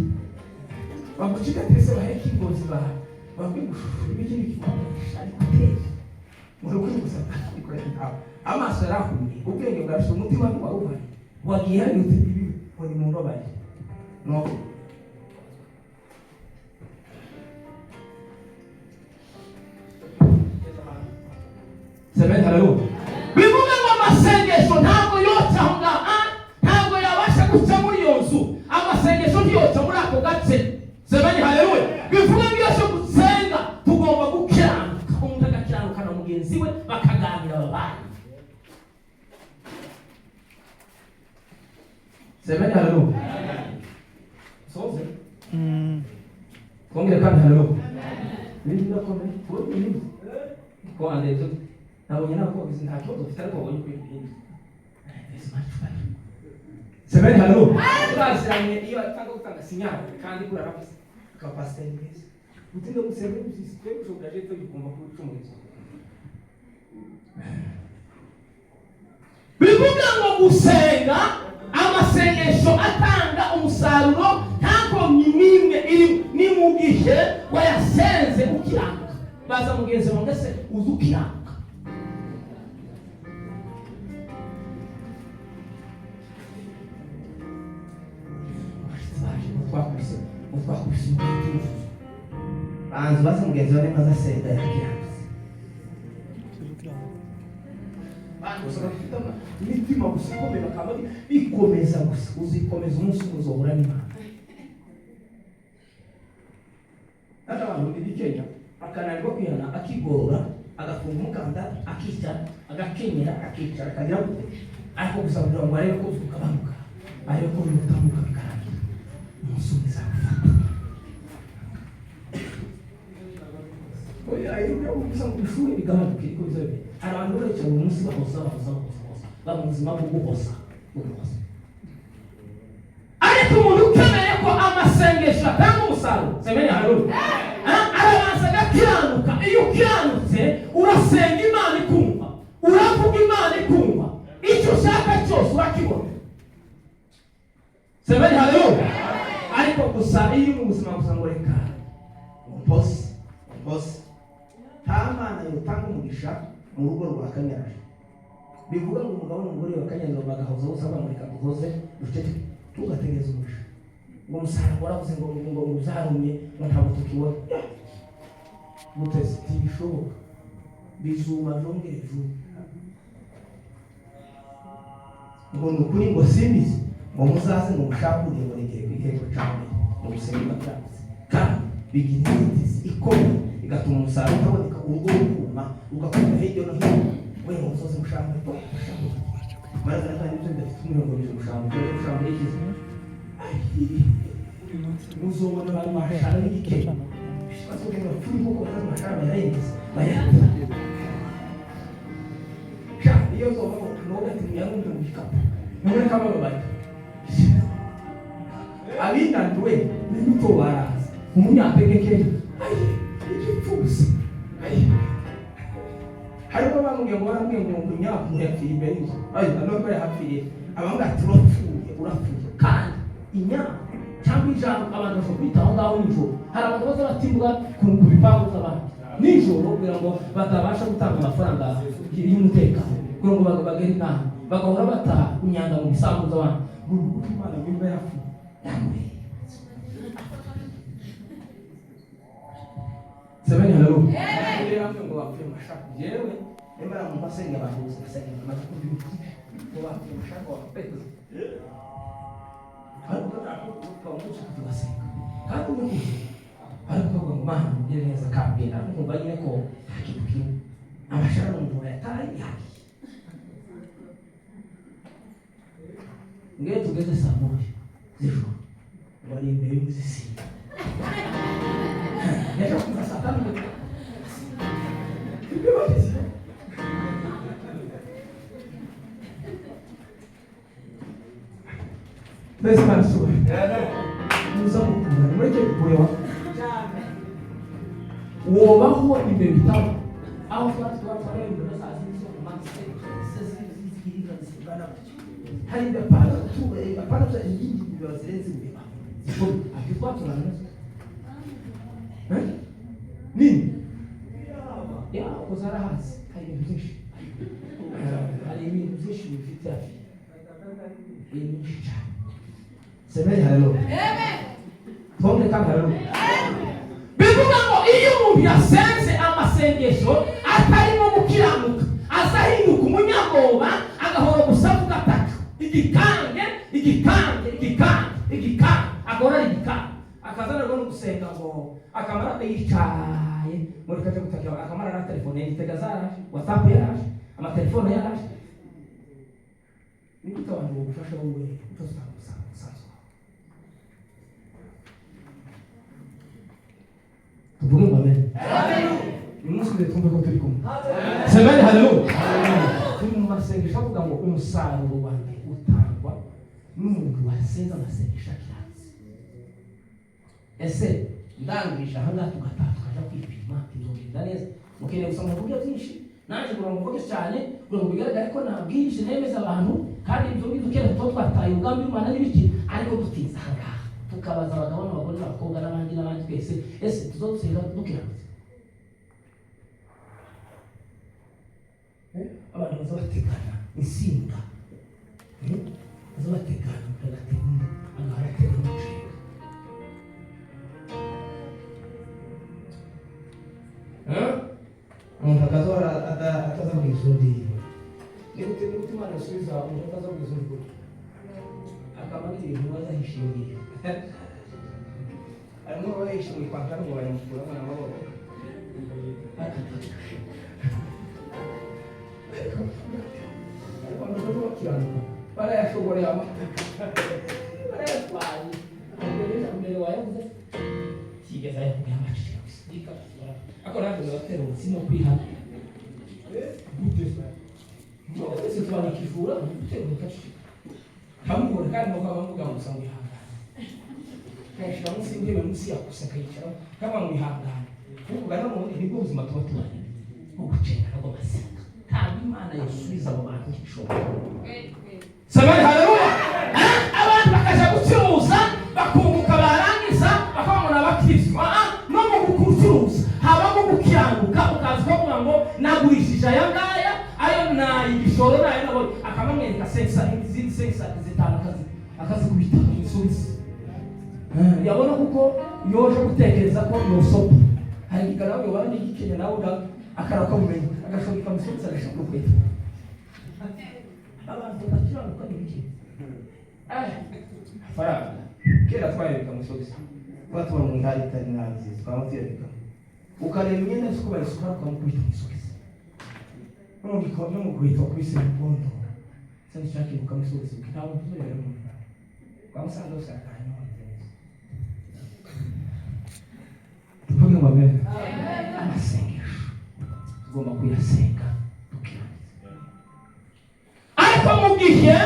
bagucika tese baheka ingozi bawe babwi gushushu ibiki n'ikikoresha ariko uteye muri gusatani ikorera ntawe amaso yarahumye ubwenge bwarashe umutima waruhari wagiye hari utibibi muri mu mbabari no Semeni haleluya bivuga ngo amasengesho ntabwo yoca aho ngaho ntabwo yabasha guca muri iyo nzu amasengesho ntiyoca muri ako gace semeni haleluya bivuga ngo iyo gusenga tugomba gukiranuka umuntu agakiranuka na mugenzi we bakaganira babana semeni haleluya soze kongera kandi haleluya bindi ndakomeye kuko bindi ko andezo nabonye nako nta kibazo ufite ariko wabonye ko ibindi semeni haleluya twasiranye iyo atanga gutanga sinyal kandi kuri arafise capacity neza utinde gusenga usisite ushobora je tugomba kucumuriza bivuga ngo gusenga amasengesho atanga umusaruro ntabwo nimwe iri ni mu gihe wayasenze ukiranuka baza mugenzi wanjye se uzukiranuka twakwise bantu baza mugenzi wanjye maze asenga yakiranutse usanga dufite imitima gusa ikomeye bakaba bikomeza gusa uzikomeza umunsi uzohura n'Imana hano abantu biri Kenya akananirwa kwihana akigorora agafunga umukanda akicara agakenyera akicara akagira gute ariko gusa kugira ngo arebe ko ukabanuka arebe ko utamuka bikarangira umunsi umwe oya iyo gusa mu ishuri bigabanuka iko bizobe abantu bose umunsi bahoza bamuzima buguhoza ariko umuntu ukeneye ko amasengesho atanga umusaruro semenya haleluya arabanza agakiranuka iyo ukiranutse urasenga Imana ikumva uravuga Imana ikumva icyo ushaka cyose urakibona semenya haleluya ariko gusa iyo mu buzima gusa ngo reka boss Mana yotanga umugisha mu rugo rwa Kanyaraje bivuga ngo umugabo n'umugore wa Kanyaraje bagahoza usaba muri kaduhoze ducete tugategeza umugisha ngo musaruro waravuze ngo uzarumye ngo ntabwo tukibona mutesi tibishoboka bizuma jongere ju ngo nukuri ngo simbizi ngo muzaze ngo mushakure ngo ngiye kwihego cyane ngo gusenga cyane kandi bigira inzitizi ikomeye igatuma umusaruro uboneka urugo rukuma ugakora hirya no hino wewe umusozi mushamba maze kandi ibyo ndafite umurongo w'umushamba y'ikizi muzobona bari mahera n'igikeke basubira kuri koko bari mahera yarengeze bayata iyo zo noga timyangu mu gikapu none kama babata abindanduwe n'uko baraza umunyapegeke igipfuza harimo bamwe ngo baramwe ngo nyapu yapfiriye imbere y'inzu none ko yapfiriye abanga turapfuye urapfuye kandi inyama cyangwa ijambo abantu bashobora kwita aho ngaho nijoro. Hari abantu baza batimbwa ku bipangu by'abandi nijoro kugira ngo batabasha gutanga amafaranga y'umutekano, kugira ngo bagere inama bagahora bataha imyanda mu bisambu by'abandi. Ngo Imana yumva yapfuye yamwe Semeni haleluya. Rero amwe ngo bapfuye mashaka jewe nemera mu basenga abantu bose basenga amaze kubyuka ngo bapfuye mashaka bapfuye ariko kwa umuco tugasenga kandi umuntu ariko ngo Imana ugire neza kandi nkumva nyine ko hakibuki amashara mu yatari yaki ngiye tugeze saa moja z'ijoro wari imbere y'umuzisi Deixa eu conversar, tá? Dois para sua. Não são muito, não é que foi ó. O obaho imbere bitabo. Aho twari twari imbere sazi zo manse. Sesi zikirika zibana. Hari bapana tuwe, bapana za ingi bibazenze biba. Siko akitwa tunana. Nini? Ya kuzara hasi hari ibintu byinshi. Hari ibintu byinshi bifite hafi. Ibintu byinshi. Semeni haleluya. Amen. Tonde kanga haleluya. Bivuga ngo iyo umuntu yasenze amasengesho atarimo gukiranuka azahinduka umunyagoba agahora gusavuga gatatu igikange agora igikange akazana no gusenga ngo akamara yicaye muri kaje gutakira akamara na telefone yitegazara WhatsApp yaraje ama telefone yaraje nikuta abantu gufasha wowe utosanga sanzwe tuvuge ngo amen. Umunsi tumbe ko turi kumwe. Semeni haleluya. Turi mu masengesho avuga ngo umusaruro wanjye utangwa n'umuntu wasenza amasengesho akiranze. Ese ndangisha hanga tugataha tukaja kwipima tuzogenda neza. Mukeneye gusoma mu buryo bwinshi naje kurongo mvuge cyane kugira ngo bigaragare ko nabwije nemeza abantu kandi ibyo bidukera twataye ugambi w'Imana n'ibiki ariko dutinza hanga tukabaza abagabo n'abagore n'abakobwa n'abandi twese ese tuzosenga dukiranze. Abantu bazabategana insinga bazabategana bagategana agahategana umushinga umuntu akazora ataza kw'isundi nigute Imana isubiza umuntu ataza kw'isundi akaba ibintu bazahishingiye arimo bahishingiye ipantaro ngo bayamukuramo n'amaboko abantu bakiranuka barayashobora amata barayatwaye mbere wayavuze kigeza yavuye amaciro sika ako ntabwo batera umutsima kwihana ese tubana kivura gutera umutasi hamubona kandi no kwaba muga musanga ihangana kashira munsi y'intebe munsi yakusaka yicara kama mu ihangana kuvuga no mu nibwo buzima tuba tubanye ugucenga no basenga ntabwo Imana yasubiza abo bantu ishobora. Semeni haleluya. Abantu bakaja gucuruza bakunguka barangiza bakabona abakristo no mu gucuruza habamo gukiranuka ukazi ko ngo nagurishije aya ngaya ayo nayigishoro nayo nabo akamamwereka sensa izindi sensa zitandukanye akazikubita isubiza yabona kuko yoje gutekereza ko yosopa hari igaraho yo bandi gikenya nawe akaraka bumenye agashobika musozi agashaka kwita abantu bakiranuka n'ibiki faranga kera twayereka musozi batubona mu ngari itari nazi twamutiyereka ukareba imyenda z'uko bayisuka ukamukubita musozi no mu guhita kwisi mukondo sandi shaki ukamusozi ukitaho tuzerera mu kwamusanga usakanya tuvuge ngo amen. Amasengesho tugomba kuyasenga tukiranutse ariko mu gihe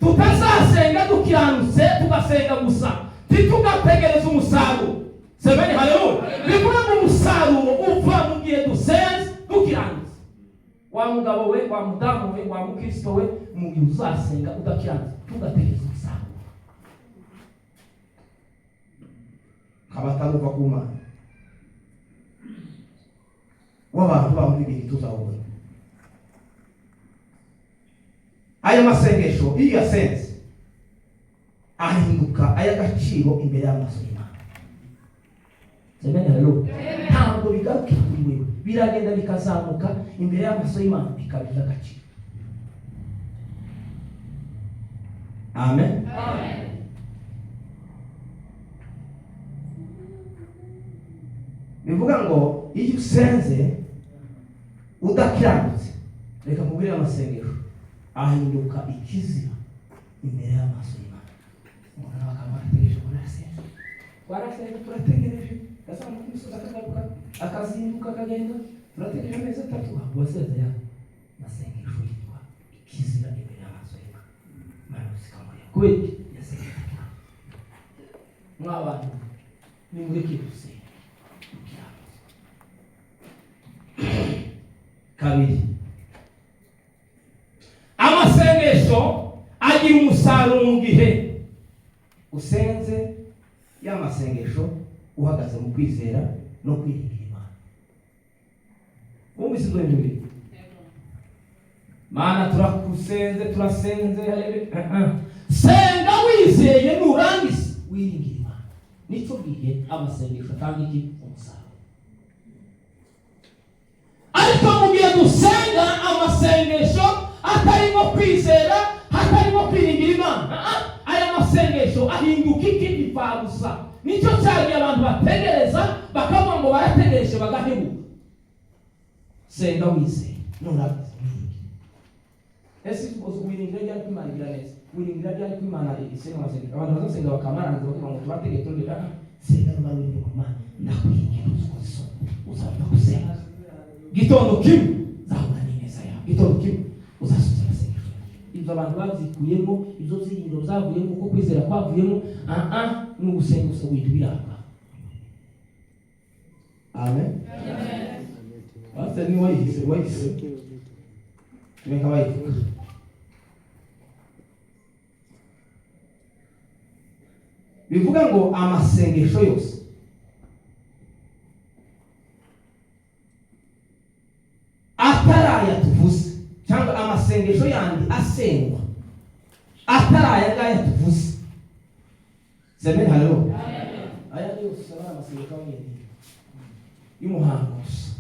tutazasenga dukiranutse tugasenga gusa ntitugategereza umusaruro. Semeni haleluya. Bivuga ngo umusaruro uva mu gihe dusenze dukiranutse. Wa mugabo we wa mudamu we wa mukristo we mu gihe uzasenga udakiranutse tugategereza umusaruro kabataruva ku Mana w'abantu baho n'ibintu tuzabona. Aya masengesho iyo yasenze ahinduka ay'agaciro imbere y'amaso y'Imana. Amen, haleluya. Ntabwo bigaruka kuri wewe, biragenda bikazamuka imbere y'amaso y'Imana bikagira agaciro. Amen. Amen. Bivuga ngo iyo usenze udakiranutse, reka mubwire amasengesho ahinduka ikizira imbere y'amaso y'Imana. Umuntu akamategereje murasenze. Warasenze turategereje. Gasanga umusozi akagaruka akazinduka akagenda. Turategereje amezi 3 wasenze ya masengesho yitwa ikizira imbere y'amaso y'Imana. Kweli yasenga mw'abantu ni mureke gusenga. Kabiri, amasengesho agira umusaruro mu gihe usenze y'amasengesho uhagaze mu kwizera no kwiringira Imana. Wumvise ibyo bintu? Mana turasenze senga wizeye nurangiza wiringira Imana. Nico gihe amasengesho atanga iki? Umusaruro. Ariko mu gihe dusenga amasengesho atarimo kwizera, atarimo kwiringira Imana, aya masengesho ahinduka ikipfa gusa. Nico cyane abantu bategereza bakavuga ngo barategereje bagahebuka. Senga wizeye nurangiza wiringira. Ese uzi wiringira ryari kw'Imana igira neza? Wiringira ryari kw'Imana isenga amasengesho? Abantu bazasenga bakamarangiza bakavuga ngo tubategeke tundira senga n'abarinzi b'Imana ndakwiringira uzukoso uzabona gusenga. Gitondo kimwe zahura n'ineza yawe. Gitondo kimwe uzasubiza amasengesho. Ibyo abantu bazikuyemo, izo zingiro zavuyemo, uko kwizera kwavuyemo, ni ugusenga gusa wita biranga. Amen. Amen. Basta ni wayise. Reka bayivuga. Bivuga ngo amasengesho yose ataraya tuvuze cyangwa amasengesho yandi asengwa ataraya ngaya tuvuze. Amen, haleluya. Aya yose ari amasengesho y'indi y'umuhango gusa.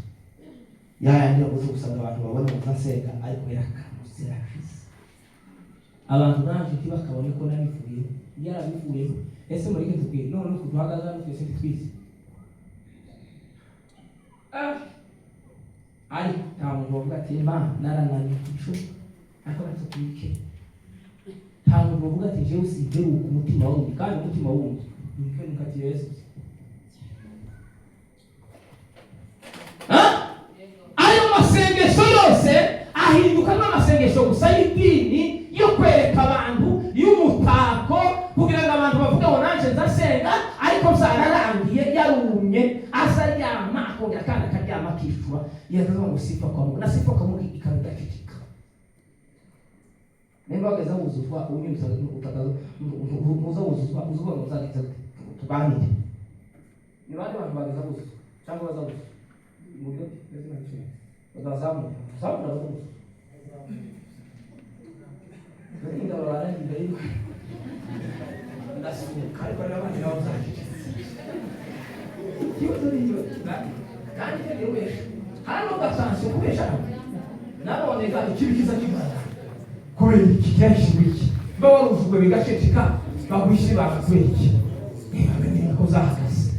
Yandi yabuze gusanga abantu babona umusenga ariko yarakanusira Kristo. Abantu naje kibakabone ko nabivuye yarabivuye. Ese muri ke tubwire none kuduhagaza no twese twize. Ari nta muntu uvuga ati Imana narananiye ico ariko natubike. Nta muntu uvuga ati jewe usibye ku mutima wawe kandi umutima wawe nikwe nkati Yesu. Ayo masengesho yose ahinduka n'amasengesho gusa y'idini yo kwereka abantu y'umutako kugira ngo abantu bavuga ngo nanje nzasenga ariko byararangiye yarumye asa yama akongera kandi akaryama akishura yavuga ngo sifa kwa Mungu na sifa kwa Mungu ikabidakika. Nemba bageza uzuzwa unyuza utakazo uzuzwa uzagitse tuganire. Ni bande abantu bageza uzuzwa cyangwa bazuzwa mugihe bezina cyane bagazamu sabu na uzuzwa ndio wala ndio ndasuka ariko n'abandi nabo bazakije kiyo turiyo kandi yewe hano gasanzwe kubesha nabone ga ikibikiza kimana kubera iki cyashimiki bawarujwe bigasheceka bagwishi bakakweki ngamenya ko zahagaze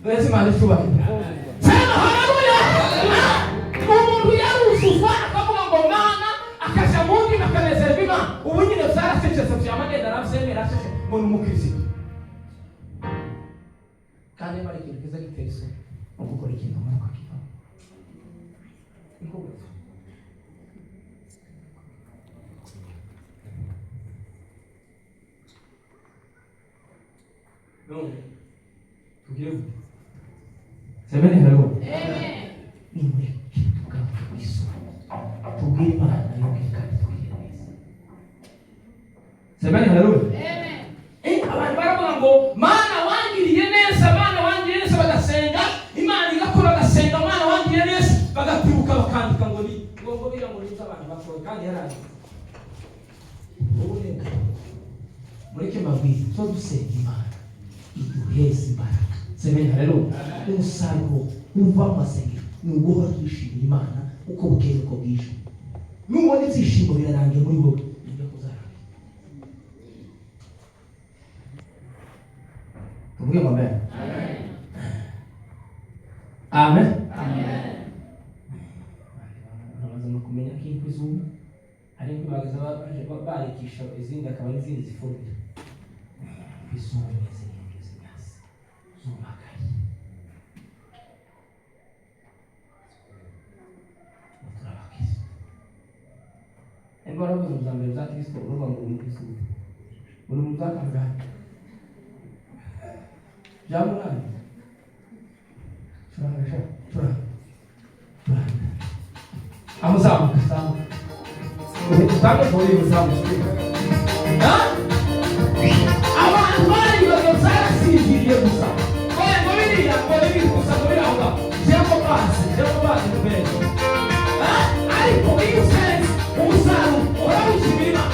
Wese mali shuwa sana haleluya. Umuntu yarusuzwa akavuga ngo Mana akasha mundi nakanezerwa Imana ubu nyine byarasecetse byamagenda arabyemera sese ngo numukristo kandi bari kirekeza giteso ukukora ikintu muri kwa kifa iko no tugiye Semeni halo. Amen. Ni tubwire Imana yuko kandi tubwire neza. Semeni haleluya. Amen. Abantu baravuga ngo Mana wangiriye neza, Mana wangiriye neza, bagasenga Imana igakora, bagasenga Mana wangiriye neza, bagatibuka bakandika ngo ni ngo bira ngo nita abantu bakora kandi yaraje. Ubuhe mureke mabwire so dusenga Imana iduheze imbaraga. Semeni haleluya. Umusaruro uva mu masengesho ni uguhora twishimira Imana uko bukeye uko bwije. Nubona ibyishimo birarangiye muri wowe nibyo kuzarangira. Tuvuge ngo amen. Amen. Amen. Amaze no kumenya ko izuba ariko bagaza barikisha izindi akaba n'izindi zifumbira. Izuba n'izindi nyasi. Zuba kari. Embora os amigos da Cristo não vão muito isso. O mundo está cagado. Já não. Chora. Vamos lá, estamos. Está que foi o salmo. Hã? Agora eu vou usar assim de Deus do salmo. Olha, vou vir, lá. Já vou passar do bem. Hã? Aí, comigo vocês usaram oral divina.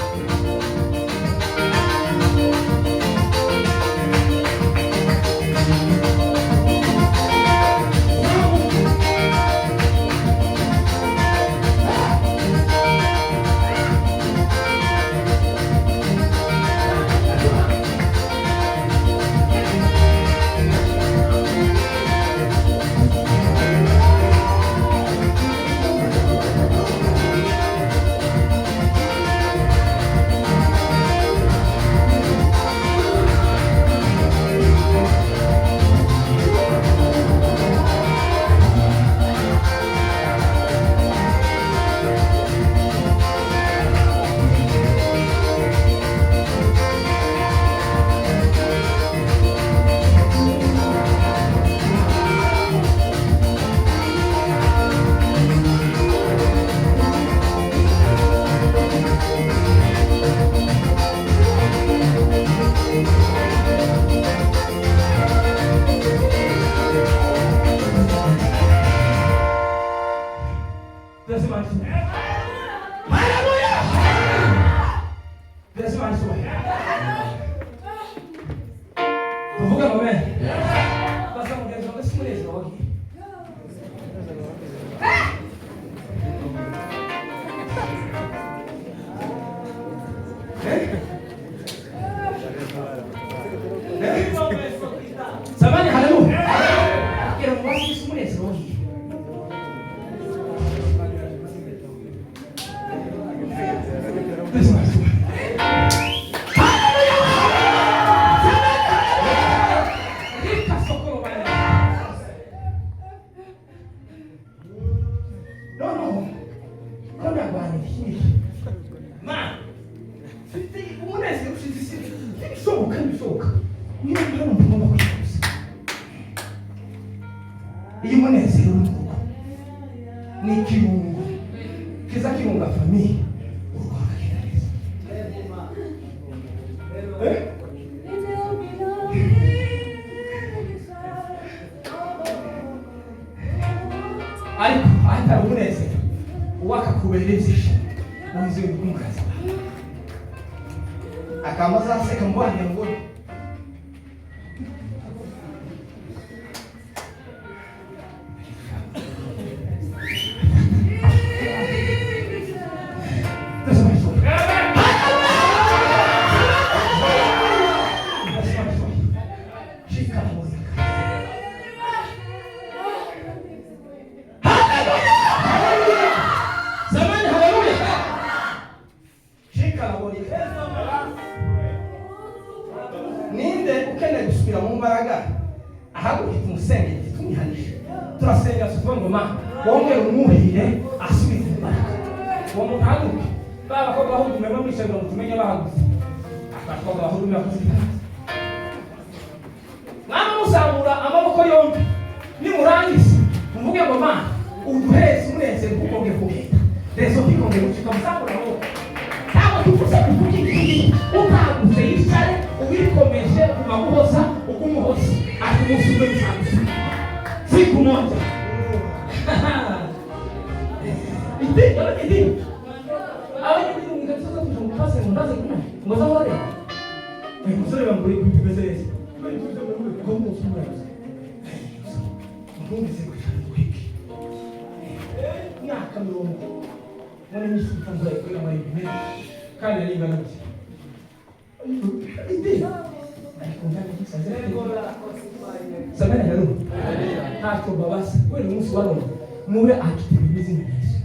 Samani haleluya. Kira mwasi simulesi rohi. Iyi munezero w'urugo ni ikirungo kiza kirunga famiye urugo rukagenda neza. Ariko atari umunezero uwakakubera ibyishimo n'ubuzima bw'umukazi akaba azaseka mu bana ngo ninde ukeneye gusubira mu mbaraga ahagurika umusenge tumwihanisha turasenga tuvuga ngo ma wongere umuhire asubire mu mbaraga uwo muntu ahaguruke baba ko gahunda umwe mwishyura ngo tumenye bahagutse akatwa gahunda umwe yakuzikana mwana musambura amaboko yombi nimurangiza muvuge ngo ma uduheze umunezero kuko nge kugenda rezo kikongera ukika musambura amaboko ntabwo tuvuze kuvuga iki numvise ko cyane kwiki myaka mirongo none nyisuka nzaye kwera muri bimwe kandi ari ngana gute ide ariko ndani kisaze sabana halo hato babasi kweli umunsi wano mube akite bibizi neza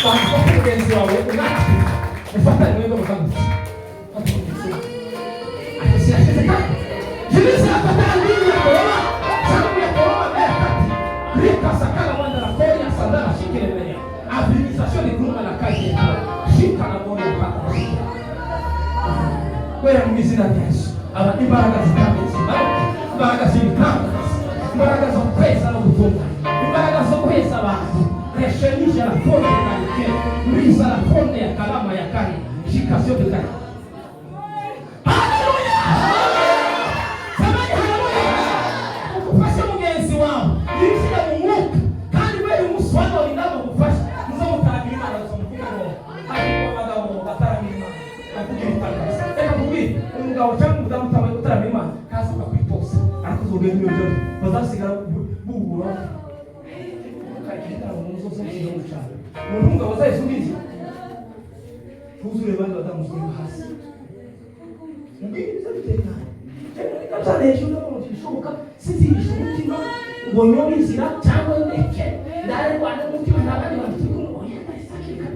kwa kugenzi wawe unati ufata niwe bakangu Jilisa patandini ya koroma, sababu ya koroma mbele kati. Rika sakala wanda la kori ya sandala shikile mbele. Administration ni kuruma na kazi ya kwa. Shika na bole mpaka wa shika. Kwea mgizi na Yesu. Aba ibaraka zitame zimao. Ibaraka zimikamba. Ibaraka za pesa na kutunga. Ibaraka za pesa watu. Reshelisha la fonde ya kalike. Risa la fonde ya kalama ya kari. Shika sio kutaka. Mungu wazaisubizi kuzure bandi batamusubira hasi mubwiriza biteka kata nesho n'amushoboka sizisho umutima ngo nyobizira cyangwa ndeke ndare rwanda umutima ntabandi bantu kumubona sakika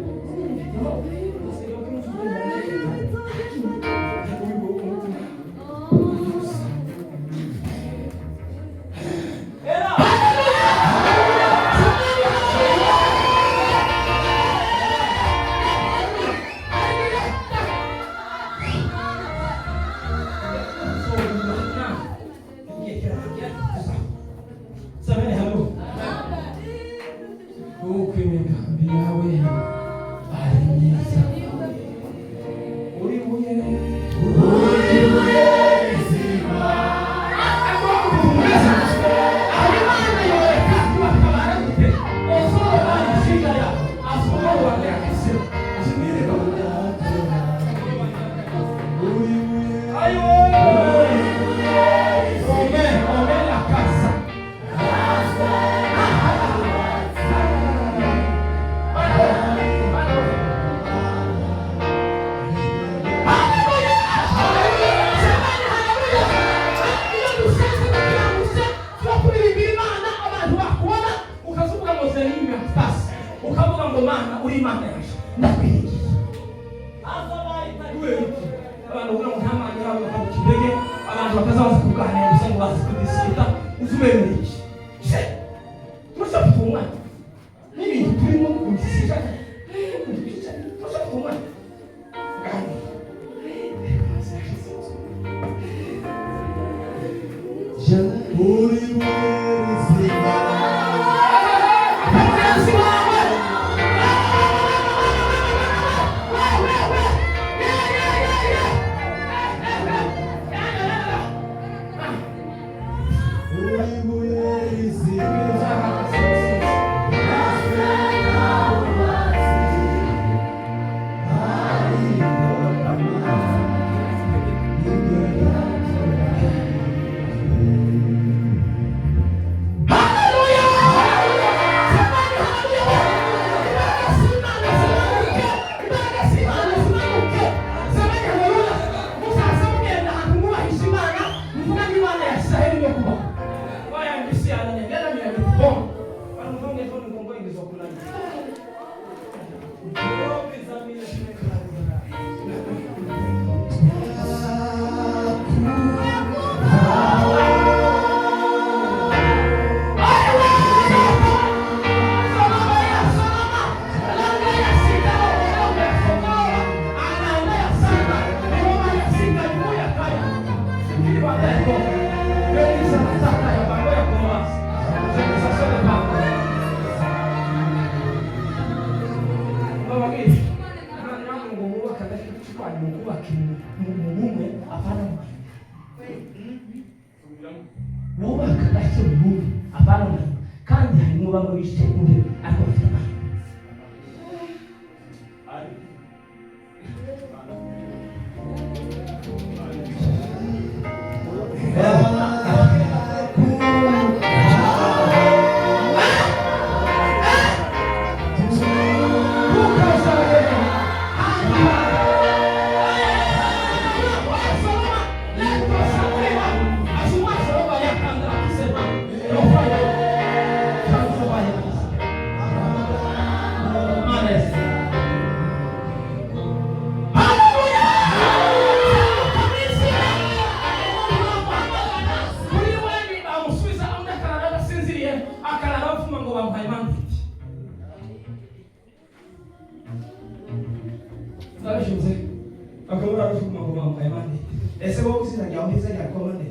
ese wowe uzina ryawe heza ryakomane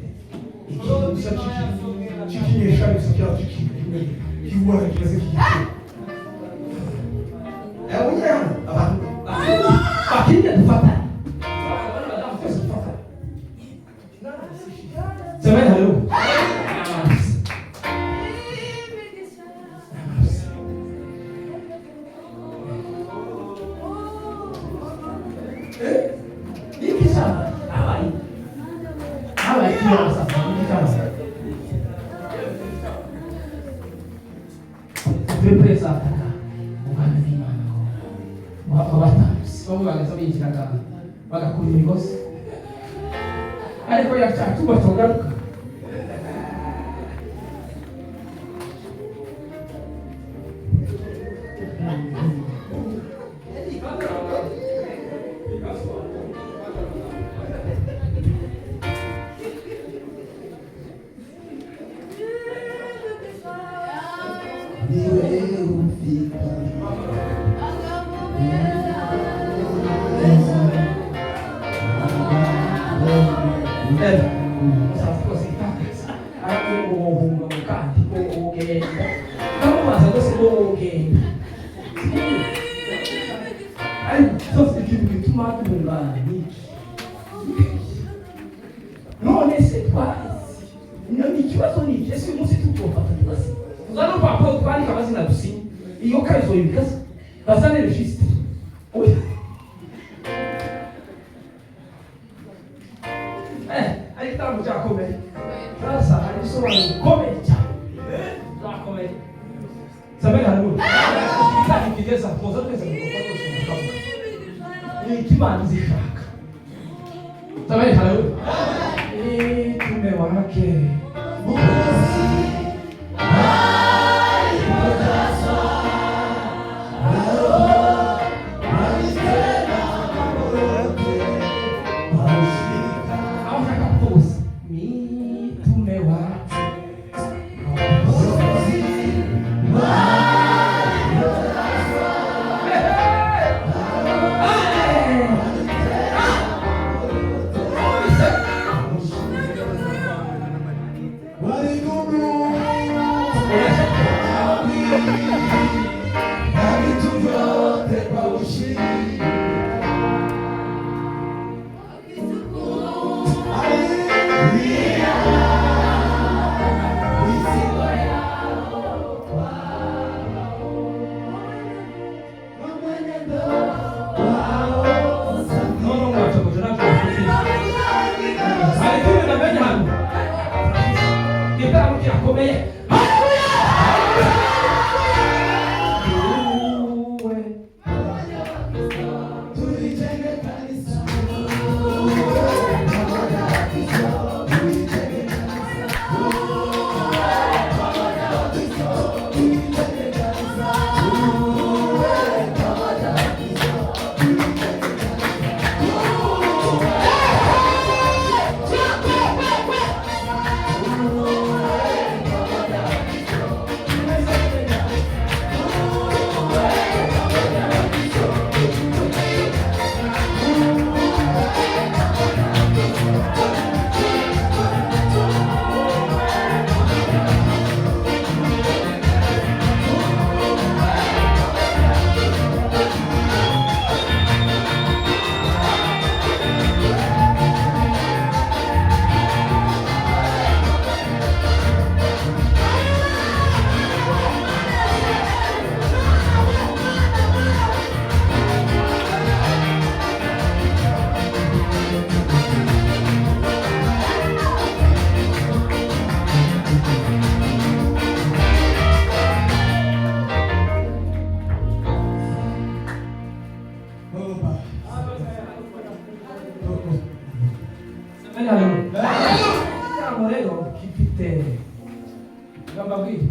ikintu gusa kikinyesha bisa cyaho kiwara kimaze kigikira ujya abantu bakiriya dufata semeni hariho bagakura imigozi ariko yacatuba tugaruka none se twazi ikibazo ni iki? Ese uyu munsi tutofata tugasi uzana urupapuro twandika amazina dusinye iyo karizo yibikasa bazane registre ariko igitambo cyakomeye sasa hari ibisobanuro bikomeye cyane zakomeye sameni haleluya igitambo kigeza tuza twese ni ikimana zishaka sameni haleluya tume wake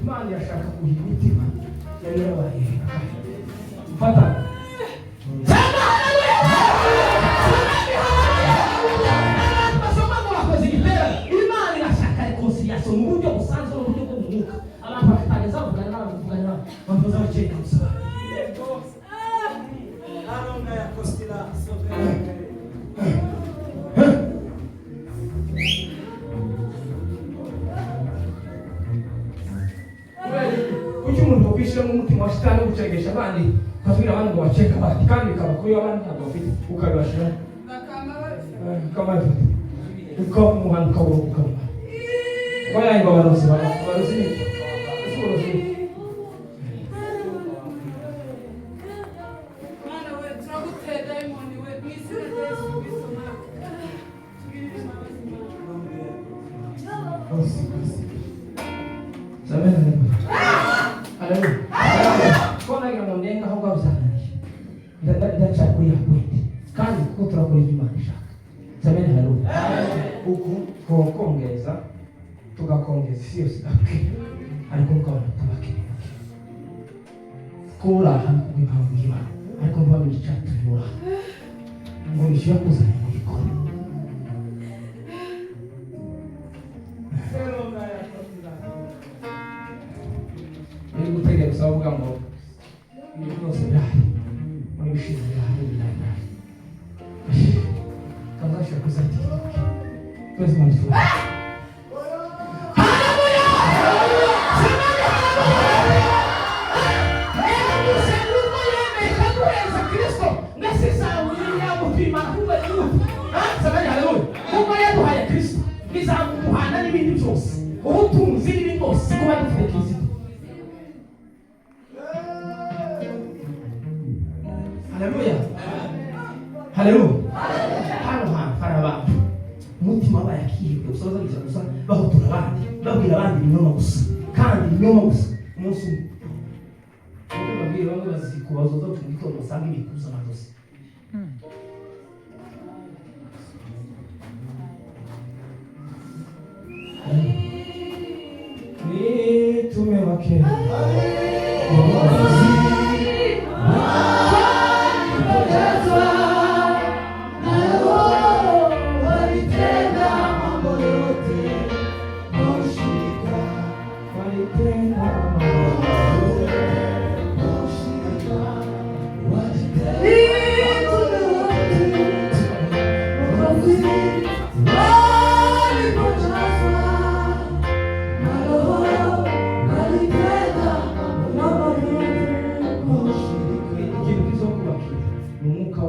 Imana yashaka kugira imitima yari yabaye fata basoma ngo bakoze igitero. Imana irashaka reconciliation mu buryo busanzwe no mu buryo bw'umwuka. Abantu bakageza bavugana n'abavugana bavuza bakeka gusa kwishyiramo umutima wa shitani wo gucegesha abandi ukabwira abandi ngo baceka abandi kandi bikaba kuri abandi ntabwo bafite ukabibashiraho ukamabifite ukamuhana ukabura ukamara kuba yahimba abarozi abarozi ni uburozi nagira ngo ndenga aho bwabuzananiye ndashaka kuri yakwete kandi kuko turakora ibyo Imana ishaka samene haleluya uku twokongeza tugakongeza isi yose gake ariko mukabona tubakeneye kura hano impamvu y'Imana ariko mbabiri cyatuyura ngo bishyura kuzana mu gikora ni gutegera usaba uvuga ngo ibintu byose birahari muri bishize birahari birahari kazashaka kuzatira twese mu gifu bizamuhana n'ibindi byose ubutunzi n'ibindi byose kuba dufite Kristo. Haleluya, haleluya. Hano hari abantu umutima bayakiriye usoza biza gusa bahutura abandi babwira abandi ibinyoma gusa kandi ibinyoma gusa umunsi umwe babwira bamwe bazikubazo zo mu gitondo basanga ibikuza amadosi tumewake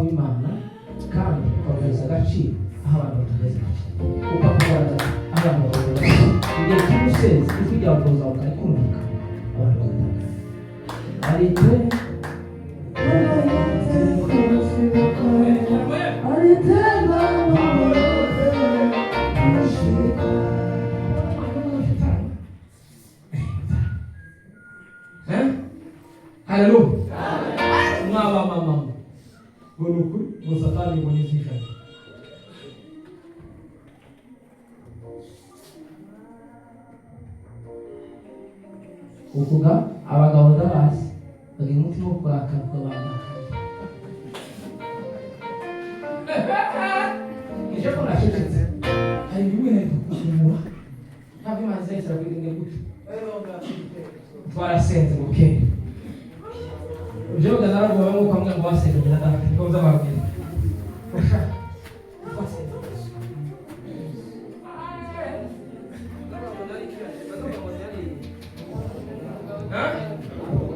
w'Imana kandi ukaguhereza agaciro aho abantu batageze ukakugaragaza abantu bageze igihe cy'umusezi ijwi ryawe rikazamuka ukarikumvika abantu bagatanga arite haleluya mwaba mama Goluku Musatani Munisika. Ukuga abagabo ndabazi bagira umutima wo kurakara kubana. Nije ko nashitse. Hari bimwe kukumura. Ntabwo imanze yesa kwinge gute. Twarasenze mukenge. Ujye uganara ngo bamwe ukamwe ngo wasenge ndata ngo uzababwira.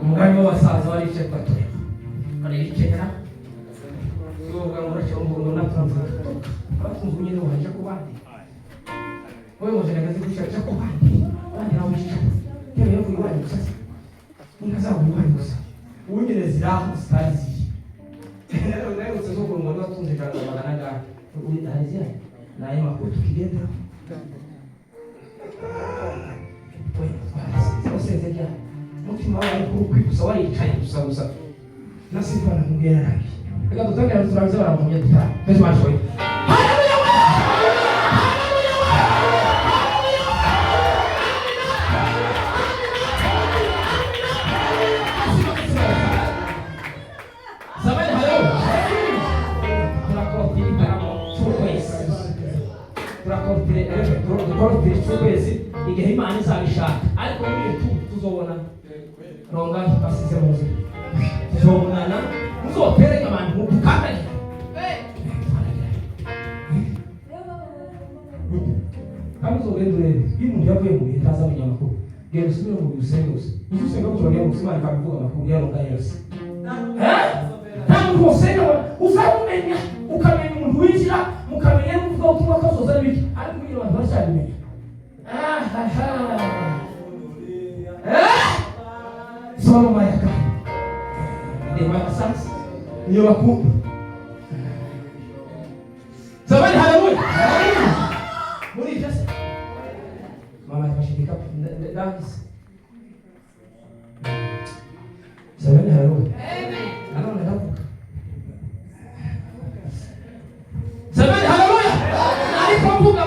Umwanya w'abasaza wari icyo kwatore. Kare ikera. Yoga muracyo ngo natunze. Abatunze nyine waje kubandi. Wewe mujagaze gushaka kubandi. Bandi nawe icyo. Kero yo kuyiwanya gusa. Ungaza kuyiwanya gusa. Unyere ziraho zitazi. Leo sasa kwa mwana watunze kana maganaga. Ulianzia na yeye makutu kigenda. Sasa ndio mutima wawe kukwikusa waricaye gusa nasiba namubwira rangi reka dutangira turabiza baramuye dutara pese mashoye haleluya sabani haleluya turakotire cy'ukwezi igihe Imana izabishaka ariko muri tuzobona ronga basize mu nzu tuzobonana muzotereka abantu mukakanye kandi uzogenda urebe iyo umuntu yavuye mu bihe ataza abanyamakuru Yesu ni mu bisengose. Usenga kuzogia musima akavuga makuru ya roga yose. Ntabwo usenga uzamumenya ukamenya umuntu winjira mukamenya n'uvuga utumwa kazoza n'ibiki ariko kugira abantu bashakimenya. Solo mayaka. Ema sasa. Niyo bakumva. Sabani haleluya. Muri Yesu. Mama tunashirika ndani. Sabani haleluya. Amen. Anaona ndavuka. Sabani haleluya. Alipovuga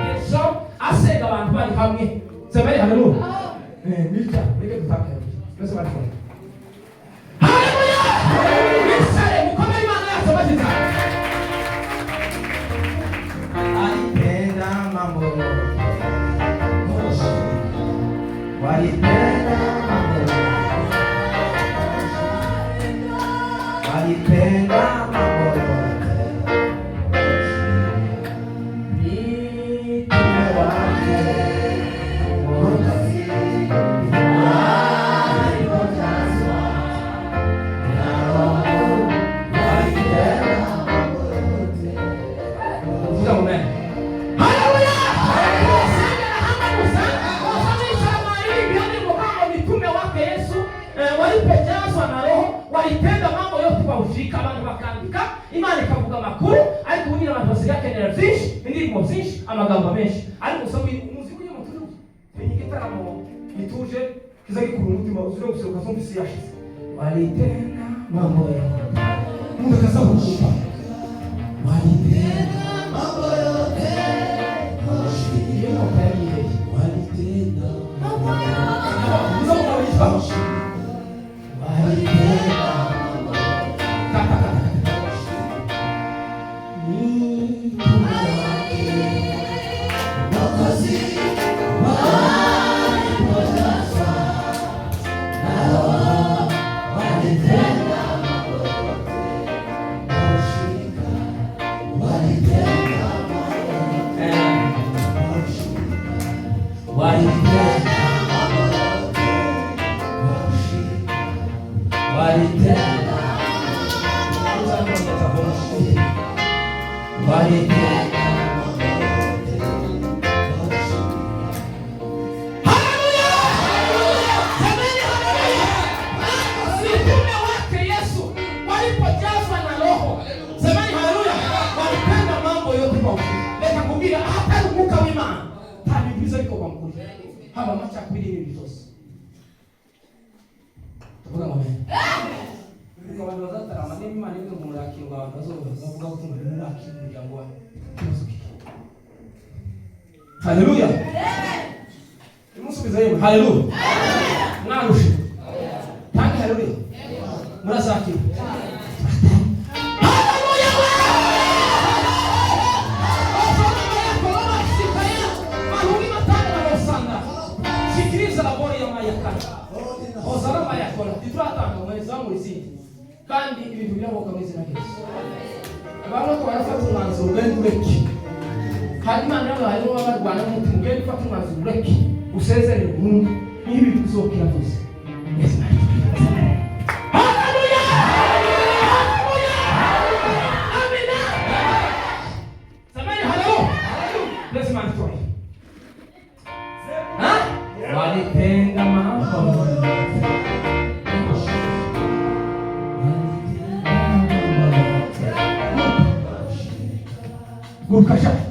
Yesu asega abantu bari hamwe. Sabani haleluya. Nilita, nige kutaka. Yesu bari kwa. Haleluya. Nisale mukome Imana ya sabati sana. Alipenda mambo. Walipenda mambo. Walipenda mambo. Walipenda mambo yote kwa ushirika abantu bakandika Imana ikavuga makuru ariko ubugira abantu basigaye byinshi indirimbo byinshi amagambo menshi ariko usaba umuziki uje mutuje n'igitaramo gituje kiza gikuru umutima uzure gusohoka zo mbisi yashize walipenda mambo yote Mungu akasaba kukupa walipenda mambo yote walipenda mambo yote haba macha kwili ni bizosi tuvuga amen amen kwa watu wazatara maneno maneno mulaki ngo abantu bazovuga ko muri mulaki muryango wa kimusuki haleluya imusubiza yemo haleluya mwarushi tangi haleluya murasaki Ozarama yakora titratanga mwezi wa muri kandi ibintu biraboka mwezi na Yesu abantu ko barafata umwanzuro w'ureki hanyuma nabo harimo abarwana n'umutima ngende fata umwanzuro w'ureki usezere burundu n'ibi bizokira byose Yesu haleluya amen samani haleluya let's man pray walipenda mambo Good kasha.